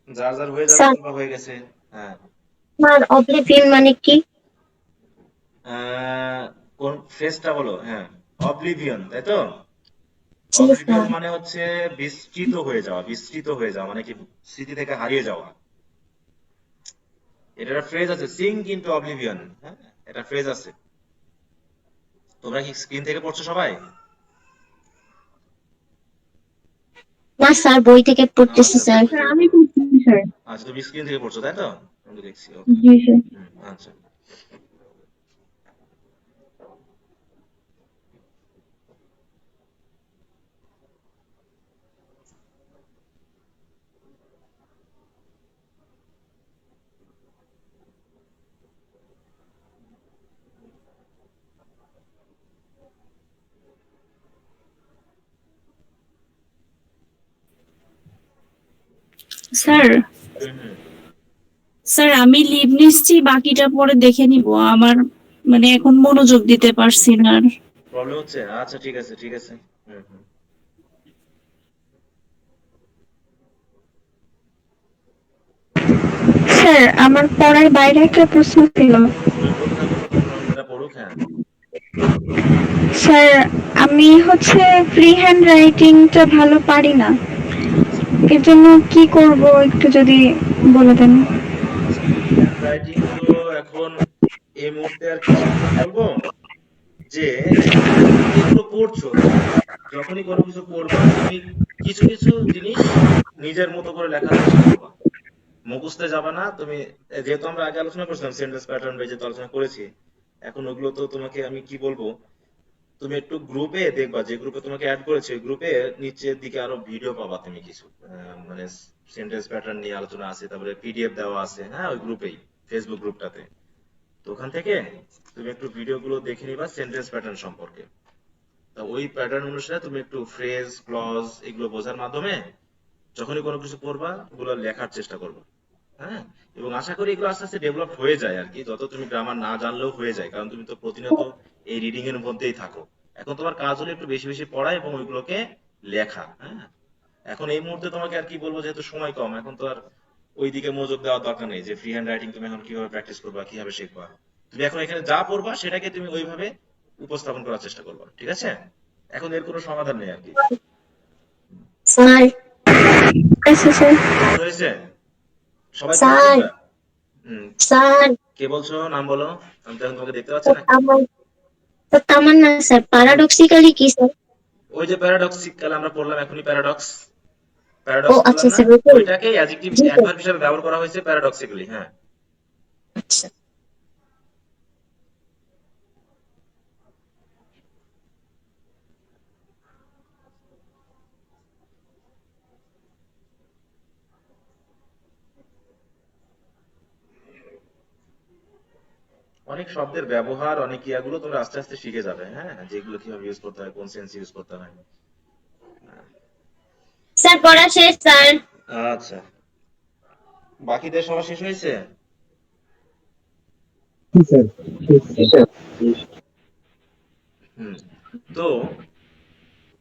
যার যার হয়ে যাবে, স্যার তোমার হয়ে গেছে। হ্যাঁ। স্যার অবলিভিয়ন মানে কি? কোন ফ্রেজটা বলো? হ্যাঁ, অবলিভিয়ন, তাই তো? জি অবলিভিয়ন স্যার। মানে হচ্ছে বিস্তৃত হয়ে যাওয়া, বিস্তৃত হয়ে যাওয়া মানে কি, স্মৃতি থেকে হারিয়ে যাওয়া। এটার ফ্রেজ আছে, সিঙ্ক ইনটু অবলিভিয়ন। হ্যাঁ, এটা ফ্রেজ আছে। তোমরা কি স্ক্রিন থেকে পড়ছো সবাই? না স্যার, বই থেকে পড়তেছি আচ্ছা, স্যার। বই থেকে আমি পড়ো। করছি স্যার। আচ্ছা, তুমি স্ক্রিন থেকে পড়ছো, তাই তো? আমি তো দেখছি। ওকে। জি স্যার। আচ্ছা। স্যার হুম, হুম। স্যার আমি লিভ নিচ্ছি, বাকিটা পরে দেখে নিব। আমার মানে এখন মনোযোগ দিতে পারছি না আর। প্রবলেম হচ্ছে? আচ্ছা, ঠিক আছে, ঠিক আছে। হুম, হুম। স্যার আমার পড়ার বাইরে একটা প্রশ্ন ছিল। বলতে থাকো, ততক্ষণ মেয়েরা পড়ুক। হ্যাঁ। স্যার আমি হচ্ছে ফ্রি হ্যান্ড রাইটিংটা ভালো পারি না, আচ্ছা, এর জন্য কি করব একটু যদি বলে দেন। আচ্ছা, ফ্রি হ্যান্ড রাইটিং তো এখন এই মুহূর্তে আর কি তোমাকে বলবো যে তুমি যেগুলো পড়ছো, তুমি যখনই কোনো কিছু পড়বা, তুমি কিছু কিছু জিনিস নিজের মতো করে লেখার চেষ্টা করবা, মুখস্থে যাবা না তুমি। যেহেতু আমরা আগে আলোচনা করছিলাম সেন্টেন্স প্যাটার্ন বেজে তো আলোচনা করেছি, এখন ওগুলো তো তোমাকে আমি কি বলবো, তুমি একটু গ্রুপে দেখবা, যে গ্রুপে তোমাকে অ্যাড করেছে ওই গ্রুপে নিচের দিকে আরো ভিডিও পাবা তুমি কিছু, মানে সেন্টেন্স প্যাটার্ন নিয়ে আলোচনা আছে, তারপরে পিডিএফ দেওয়া আছে, হ্যাঁ, ওই গ্রুপেই, ফেসবুক গ্রুপটাতে। তো ওখান থেকে তুমি একটু ভিডিওগুলো দেখে নিবা সেন্টেন্স প্যাটার্ন সম্পর্কে। তা ওই প্যাটার্ন অনুসারে তুমি একটু ফ্রেজ, ক্লজ এগুলো বোঝার মাধ্যমে যখনই কোনো কিছু পড়বা ওগুলো লেখার চেষ্টা করবা। হ্যাঁ, এবং আশা করি এগুলো আস্তে আস্তে ডেভেলপ হয়ে যায় আর কি, যত তুমি গ্রামার না জানলেও হয়ে যায়, কারণ তুমি তো প্রতিনিয়ত এই রিডিং এর মধ্যেই থাকো। এখন তোমার কাজ হলো একটু বেশি বেশি পড়া এবং ওইগুলোকে লেখা। হ্যাঁ, এখন এই মুহূর্তে তোমাকে আর কি বলবো, যেহেতু সময় কম, এখন তো আর ওইদিকে মনোযোগ দেওয়ার দরকার নেই যে ফ্রি হ্যান্ড রাইটিং তুমি এখন কিভাবে প্র্যাকটিস করবা, কিভাবে শিখবা। তুমি এখন এখানে যা পড়বা সেটাকে তুমি ওইভাবে উপস্থাপন করার চেষ্টা করবা, ঠিক আছে? এখন এর কোনো সমাধান নেই আর কি। স্যার আচ্ছা স্যার। বুঝতে হয়েছে? সবাই পড়ছো স্যার তোমরা? হুম। স্যার কে বলছো? নাম বলো। আমি তো এখন তোমাকে দেখতে পাচ্ছি না। আমার তামান্না স্যার। প্যারাডক্সিক্যালি কি স্যার? ওই যে প্যারাডক্সিক্যাল আমরা পড়লাম এখনই, প্যারাডক্স, ও প্যারাডক্স আচ্ছা বললাম না? স্যার, ওইটাই। ওইটাকেই অ্যাডজেক্টিভ জি স্যার। অ্যাডভার্ব হিসেবে ব্যবহার করা হয়েছে প্যারাডক্সিক্যালি। হ্যাঁ। আচ্ছা অনেক শব্দের ব্যবহার, অনেক ইয়াগুলো তোমরা আস্তে আস্তে শিখে যাবে। হ্যাঁ, যেগুলো কিভাবে ইউজ করতে হয়, কোন সেন্স ইউজ করতে হয়। স্যার, পড়া শেষ স্যার। আচ্ছা, বাকিদের সবার শেষ হয়েছে? জি স্যার, জি স্যার। হুম। তো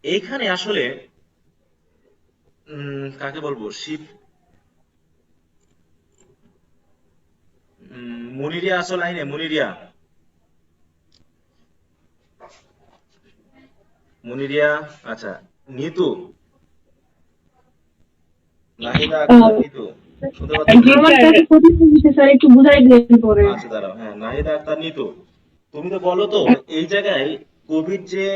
এইখানে আসলে কাকে বলবো, শিব, মুনিরিয়া আসল লাইনে, মুনিরিয়া, মুনিরিয়া, আচ্ছা, নিতু, নাহিদা আক্তার, নিতু, শুনতে পাচ্ছ? আমার কাছে কঠিন হয়েছে স্যার, একটু বুঝাই দিন পরে। আচ্ছা দাঁড়াও, হ্যাঁ, নাহিদা আক্তার, নিতু, তুমি তো বলো তো এই জায়গায় কবির যে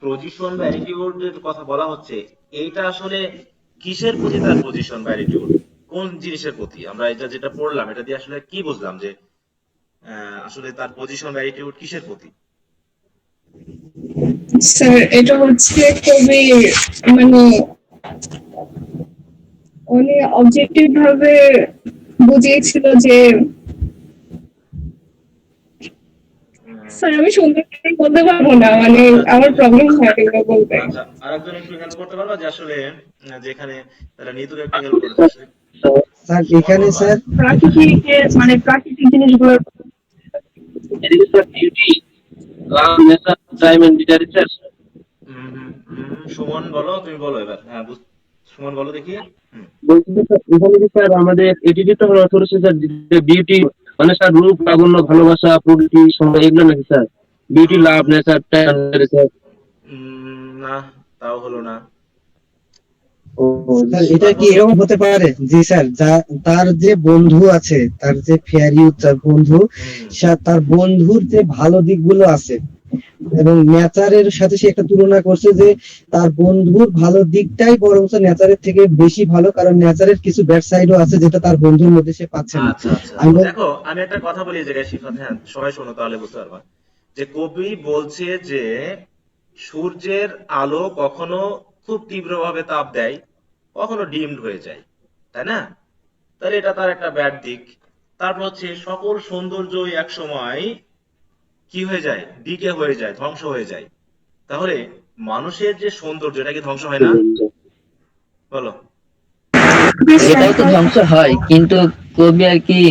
পজিশন বা অ্যাটিটিউডের কথা বলা হচ্ছে, এইটা আসলে কিসের প্রতি তার পজিশন বা অ্যাটিটিউড, কোন জিনিসের প্রতি? আমরা এটা যেটা পড়লাম এটা দিয়ে আসলে কি বুঝলাম যে আসলে তার পজিশন বা অ্যাটিটিউড কিসের প্রতি? স্যার এটা হচ্ছে খুবই মানে উনি অবজেক্টিভ ভাবে বুঝিয়েছিল যে, স্যার আমি সুন্দর করে বলতে পারবো না, মানে আমার প্রবলেম হয় এগুলো বলতে। আচ্ছা, আরেকজন একটু হেল্প করতে পারবা যে আসলে যেখানে তাহলে নিতুর একটু হেল্প করে দাও। স্যার এখানে স্যার প্রাকৃতিক মানে প্রাকৃতিক জিনিসগুলোর এদিকে sir beauty, love, nature, time and literature. Suman বলো, তুমি বলো এবার। হ্যাঁ, সুমন বলো দেখি। বলছি যে স্যার এখানে কি স্যার আমাদের এটিটিউডটা হলো অর্থ হচ্ছে স্যার বিউটি, মানে স্যার রূপ, লাবণ্য, ভালোবাসা, প্রকৃতি, সময়, এগুলো নাকি sir? Beauty, love, nature, time, literature. না, তাও হলো না। স্যার এটা কি এরকম হতে পারে? জি স্যার, তার যে বন্ধু আছে, তার যে ফেয়ার ইউথ, তার বন্ধু, তার বন্ধুর যে ভালো দিকগুলো আছে এবং নেচারের সাথে সে একটা তুলনা করছে যে তার বন্ধুর ভালো দিকটাই বরঞ্চ নেচারের থেকে বেশি ভালো, কারণ নেচারের কিছু ব্যাড সাইডও আছে যেটা তার বন্ধুর মধ্যে সে পাচ্ছে না। আচ্ছা আচ্ছা, দেখো আমি একটা কথা বলি এই জায়গায় শিফাত, হ্যাঁ সবাই শোনো তাহলে বুঝতে পারবা। যে কবি বলছে যে সূর্যের আলো কখনো খুব তীব্রভাবে তাপ দেয়, কখনো ডিমড হয়ে যায়, তাই না? তাহলে এটা তার একটা ব্যাড দিক। তারপর হচ্ছে সকল সৌন্দর্যই এক সময় কি হয়ে যায়, ডিকে হয়ে যায়, ধ্বংস হয়ে যায়। তাহলে মানুষের যে সৌন্দর্য, এটা কি ধ্বংস হয় না? বলো। এটাও তো ধ্বংস হয়, কিন্তু কবি আর কি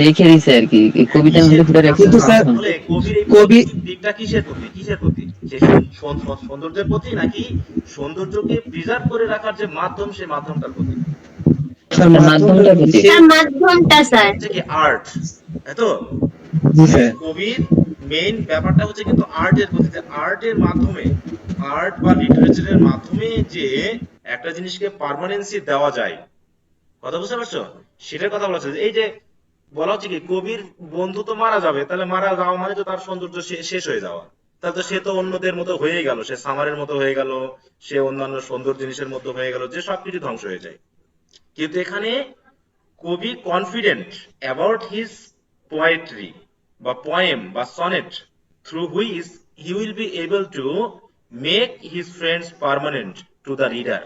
রেখে দিছে আর কি, এই কবিতার মধ্যে ফুটে রেখে কিন্তু স্যার তাহলে কবির এই কবি দিকটা কিসের প্রতি, কিসের প্রতি? সে সৌন্দর্যের প্রতি, নাকি সৌন্দর্যকে প্রিজার্ভ করে রাখার যে মাধ্যম, সেই মাধ্যমটার প্রতি? মাধ্যমটার প্রতি। মাধ্যমটা স্যার হচ্ছে কি আর্ট, তাই তো? জি স্যার কবির মেইন ব্যাপারটা হচ্ছে কিন্তু আর্টের প্রতি, যে আর্টের মাধ্যমে, আর্ট বা লিটারেচারের মাধ্যমে যে একটা জিনিসকে পার্মানেন্সি দেওয়া যায়, কথা বুঝতে পারছো? সেটার কথা বলা হচ্ছে। এই যে বলা হচ্ছে কি কবির বন্ধু তো মারা যাবে, তাহলে মারা যাওয়া মানে তো তার সৌন্দর্য শেষ হয়ে যাওয়া, তাহলে তো সে তো অন্যদের মতো হয়ে গেল, সে সামারের মতো হয়ে গেল, সে অন্যান্য সুন্দর জিনিসের মতো হয়ে গেল, যে সবকিছু ধ্বংস হয়ে যায়। কিন্তু এখানে কবি কনফিডেন্ট অ্যাবাউট হিজ পোয়েট্রি বা পোয়েম বা sonnet, through which he will be able to make his friends permanent to the reader.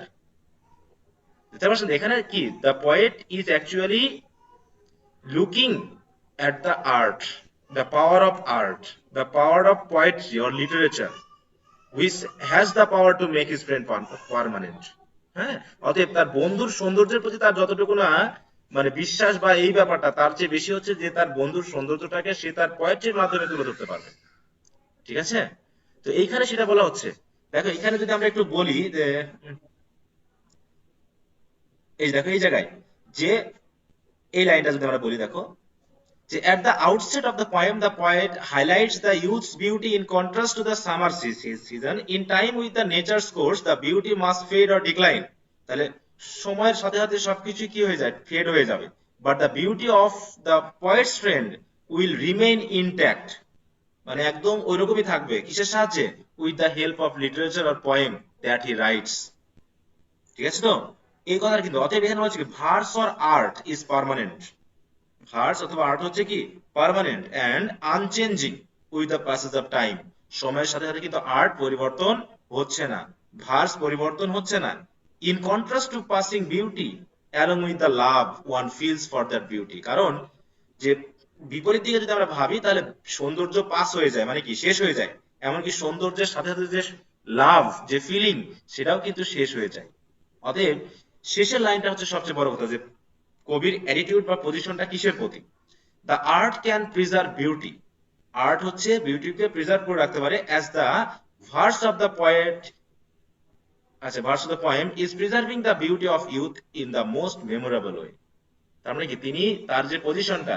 বুঝতে পারছেন? এখানে কি the poet is actually looking at the art, the power of poetry or literature, which has the power to make his friend permanent. হ্যাঁ, অতএব তার বন্ধুর সৌন্দর্যের প্রতি তার যতটুকু না মানে বিশ্বাস বা এই ব্যাপারটা, তার চেয়ে বেশি হচ্ছে যে তার বন্ধুর সৌন্দর্যটাকে সে তার পোয়েট্রির মাধ্যমে তুলে ধরতে পারবে। ঠিক আছে? তো এইখানে সেটা বলা হচ্ছে। দেখো এখানে যদি আমরা একটু বলি যে এই দেখো এই জায়গায় যে এই লাইনটা যদি আমরা বলি, দেখো যে at the outset of the poet highlights the youth's beauty in contrast to the summer season. In time with the nature's course, the beauty must fade or decline. তাহলে সময়ের সাথে সাথে সবকিছু কি হয়ে যায়, ফেড হয়ে যাবে, but the beauty of the poet's friend will remain intact, মানে একদম ওইরকমই থাকবে। কিসের সাহায্যে? with the help of literature or poem that he writes. ঠিক আছে তো? এই কথা কিন্তু অতএব এখানে হচ্ছে কি verse or art is permanent. Verse অথবা আর্ট হচ্ছে কি permanent and unchanging with the passage of time. সময়ের সাথে সাথে কিন্তু আর্ট পরিবর্তন হচ্ছে না, ভার্স পরিবর্তন হচ্ছে না। In contrast two passing beauty along with the love one feels for that beauty. কারণ যে বিপরীত দিকে যদি আমরা ভাবি, তাহলে সৌন্দর্য পাস হয়ে যায়, মানে কি শেষ হয়ে যায়, এমনকি সৌন্দর্যের সাথে সাথে যে লাভ, যে ফিলিং, সেটাও কিন্তু শেষ হয়ে যায়। অতএব শেষের লাইনটা হচ্ছে সবচেয়ে বড় কথা, যে কবির অ্যাটিটিউড বা পজিশনটা কিসের প্রতি? The art can preserve beauty, art হচ্ছে বিউটিকে প্রিজার্ভ করে রাখতে পারে, as the verse of the poet, আচ্ছা, verse of the poem is preserving the beauty of youth in the most memorable way. তার মানে কি তিনি তার যে পজিশনটা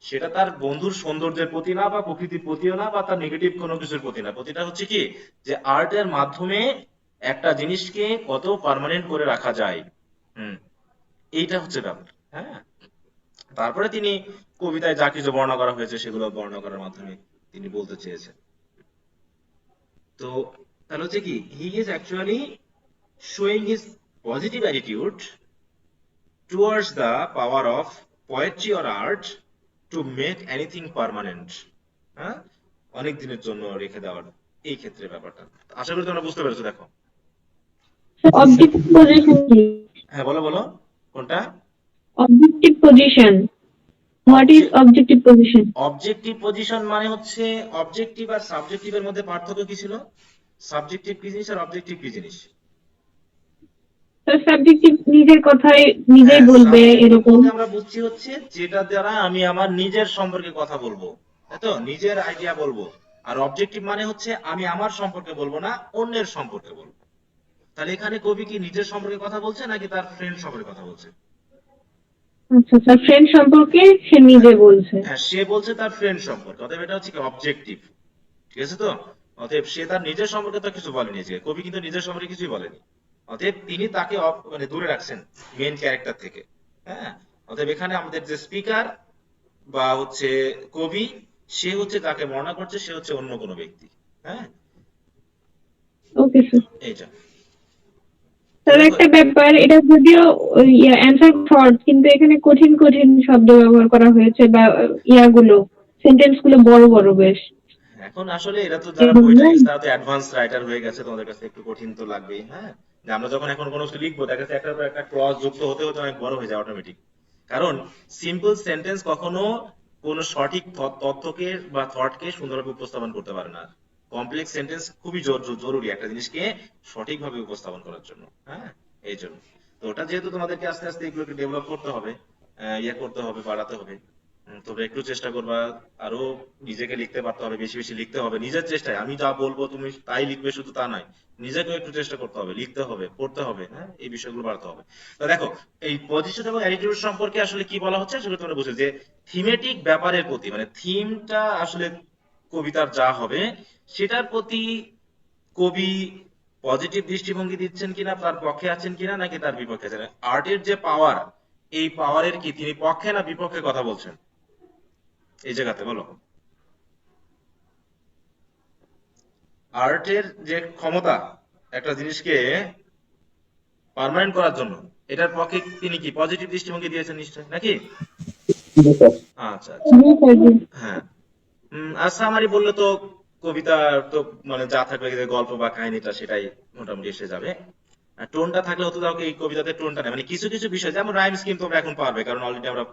সেটা তার বন্ধুর সৌন্দর্যের প্রতি না বা প্রকৃতির প্রতিও না বা তার নেগেটিভ কোনো কিছুর প্রতি না, প্রতিটা হচ্ছে কি যে আর্টের মাধ্যমে একটা জিনিসকে কত পার্মানেন্ট করে রাখা যায়। এইটা হচ্ছে ব্যাপার। হ্যাঁ, তারপরে তিনি কবিতায় যা কিছু বর্ণনা করা হয়েছে সেগুলো বর্ণনা করার মাধ্যমে তিনি বলতে চেয়েছেন। তো তাহলে হচ্ছে কি he is actually showing his positive attitude towards the power of poetry or art to make anything permanent, হ্যাঁ, অনেক দিনের জন্য রেখে দেওয়ার এই ক্ষেত্রে ব্যাপারটা। আশা করি তোমরা বুঝতে পেরেছো। দেখো অবজেক্টিভ পজিশন কি? হ্যাঁ, বলো বলো কোনটা? Objective position, what is objective position? Objective position মানে হচ্ছে অবজেক্টিভ আর সাবজেক্টিভের মধ্যে পার্থক্য কি ছিল? সাবজেক্টিভ কি জিনিস আর অবজেক্টিভ কি জিনিস? সাবজেক্টিভ নিজের কথাই নিজেই বলবে এরকম। আমরা বুঝছি হচ্ছে যেটা দ্বারা আমি আমার নিজের সম্পর্কে কথা বলবো, তাই তো, নিজের আইডিয়া বলবো। আর অবজেক্টিভ মানে হচ্ছে আমি আমার সম্পর্কে বলবো না, অন্যের সম্পর্কে বলবো। তাহলে এখানে কবি কি নিজের সম্পর্কে কথা বলছে নাকি তার ফ্রেন্ড সম্পর্কে কথা বলছে? আচ্ছা স্যার, ফ্রেন্ড সম্পর্কে সে নিজে বলছে। হ্যাঁ, সে বলছে তার ফ্রেন্ড সম্পর্কে, অতএব এটা হচ্ছে কি অবজেক্টিভ। ঠিক আছে তো? অতএব সে তার নিজের সম্পর্কে তো কিছু বলেনি, যে কবি কিন্তু নিজের সম্পর্কে কিছুই বলেনি। অতএব তিনি তাকে মানে দূরে রাখছেন মেইন ক্যারেক্টার থেকে। হ্যাঁ, অতএব এখানে আমাদের যে স্পিকার বা হচ্ছে কবি, সে হচ্ছে তাকে বর্ণনা করছে, সে হচ্ছে অন্য কোনো ব্যক্তি। হ্যাঁ, ওকে স্যার। এইটা স্যার একটা ব্যাপার, এটা যদিও অ্যানসার শর্ট, কিন্তু এখানে কঠিন কঠিন শব্দ ব্যবহার করা হয়েছে বা ইয়াগুলো সেন্টেন্স গুলো বড় বড় বেশ। এখন আসলে এরা তো যারা বইটা লিখছে তারা তো অ্যাডভান্স রাইটার হয়ে গেছে, তোমাদের কাছে একটু কঠিন তো লাগবেই। হ্যাঁ, যে আমরা যখন এখন কোনো কিছু লিখবো দেখা যাচ্ছে একটা ক্লজ যুক্ত হতে হতে অনেক বড় হয়ে যায় অটোমেটিক। কারণ সিম্পল সেন্টেন্স কখনো কোনো সঠিক তথ্যকে বা থটকে সুন্দরভাবে উপস্থাপন করতে পারে না। কমপ্লেক্স সেন্টেন্স খুবই জরুরি একটা জিনিসকে সঠিকভাবে উপস্থাপন করার জন্য। হ্যাঁ, এই জন্য তো ওটা যেহেতু তোমাদেরকে আস্তে আস্তে এগুলোকে ডেভেলপ করতে হবে, করতে হবে, বাড়াতে হবে। তবে একটু চেষ্টা করবা, আরো নিজেকে লিখতে পারতে হবে, বেশি বেশি লিখতে হবে নিজের চেষ্টায়। আমি যা বলবো তুমি তাই লিখবে শুধু তা নয়, নিজেকেও একটু চেষ্টা করতে হবে, লিখতে হবে, পড়তে হবে। হ্যাঁ, এই বিষয়গুলো বাড়াতে হবে। তো দেখো এই পজিশন এবং অ্যাটিটিউড সম্পর্কে আসলে কি বলা হচ্ছে সেটা তোমরা বুঝো, যে থিমেটিক ব্যাপারের প্রতি, মানে থিমটা আসলে কবিতার যা হবে সেটার প্রতি কবি পজিটিভ দৃষ্টিভঙ্গি দিচ্ছেন কিনা, তার পক্ষে আছেন কিনা নাকি তার বিপক্ষে আছেন। আর্টের যে পাওয়ার, এই পাওয়ারের কি তিনি পক্ষে না বিপক্ষে কথা বলছেন এই জায়গাতে, বলো। আর্টের যে ক্ষমতা একটা জিনিসকে পার্মানেন্ট করার জন্য, এটার পক্ষে তিনি কি পজিটিভ দৃষ্টিভঙ্গি দিয়েছেন নিশ্চয়, নাকি? আচ্ছা আচ্ছা, হ্যাঁ। আর সামারি বললে তো কবিতা তো মানে যা থাকবে, গল্প বা কাহিনীটা সেটাই মোটামুটি এসে যাবে। আর টোনটা থাকলে হতো তাও এই কবিতাতে টোনটা নেই, মানে কিছু কিছু বিষয় যেমন রাইম স্কিম তোমরা এখন পারবে, কারণ অলরেডি আমরা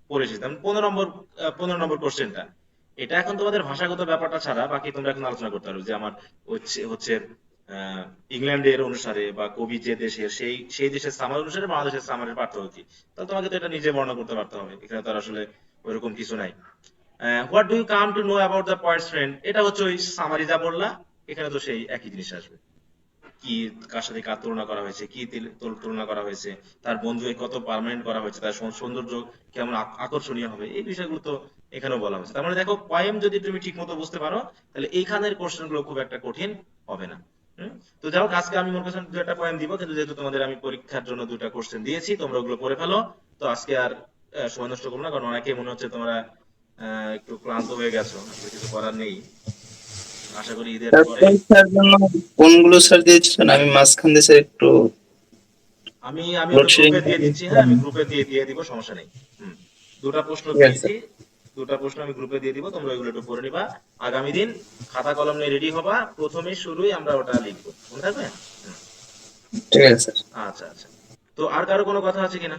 পড়েছি। তেমন 15 নম্বর কোশ্চেনটা, এটা এখন তোমাদের ভাষাগত ব্যাপারটা ছাড়া বাকি তোমরা এখন আলোচনা করতে পারো, যে আমার হচ্ছে ইংল্যান্ডের অনুসারে বা কবি যে দেশের, সেই দেশের সামার অনুসারে বাংলাদেশের সামারের পার্থক্য কি, তাহলে তোমাকে তো এটা নিজে বর্ণনা করতে পারতে হবে। এখানে তো আসলে ওইরকম কিছু নাই। What do you come to know about the poet's friend, এটা হচ্ছে ওই সামারি যা বললা, এখানে তো সেই একই জিনিস আসবে। কি কার সাথে কার তুলনা করা হয়েছে, কি তুলনা করা হয়েছে, তার বন্ধুকে কত পার্মানেন্ট করা হয়েছে, তার সৌন্দর্য কেমন আকর্ষণীয় হবে, এই বিষয়গুলো তো এখানেও বলা হয়েছে। তার মানে দেখো পয়েম যদি তুমি ঠিক মতো বুঝতে পারো তাহলে এইখানের কোশ্চেন গুলো খুব একটা কঠিন হবে না। তো যাই হোক, আজকে আমি মনে করছিলাম 2টা পয়েম দিব, কিন্তু যেহেতু তোমাদের আমি পরীক্ষার জন্য 2টা কোশ্চেন দিয়েছি, তোমরা ওগুলো পড়ে ফেলো। তো আজকে আর সময় নষ্ট করবো না, কারণ অনেকে মনে হচ্ছে তোমরা একটু ক্লান্ত হয়ে গেছো, কিছু করার নেই। আশা করি ঈদের পরে কোনগুলো স্যার দিয়েছিলেন, আমি মাঝখান দিয়ে স্যার একটু আমি গ্রুপে দিয়ে দিচ্ছি। হ্যাঁ, আমি গ্রুপে দিয়ে দিব, সমস্যা নেই। 2টা প্রশ্ন দিয়েছি, 2টা প্রশ্ন আমি গ্রুপে দিয়ে দিব, তোমরা ওইগুলো একটু পড়ে নিবা। আগামী দিন খাতা কলম নিয়ে রেডি হবা, প্রথমে শুরুই আমরা ওটা লিখবো, মনে থাকবে? ঠিক আছে স্যার। আচ্ছা আচ্ছা, তো আর কারো কোনো কথা আছে কিনা?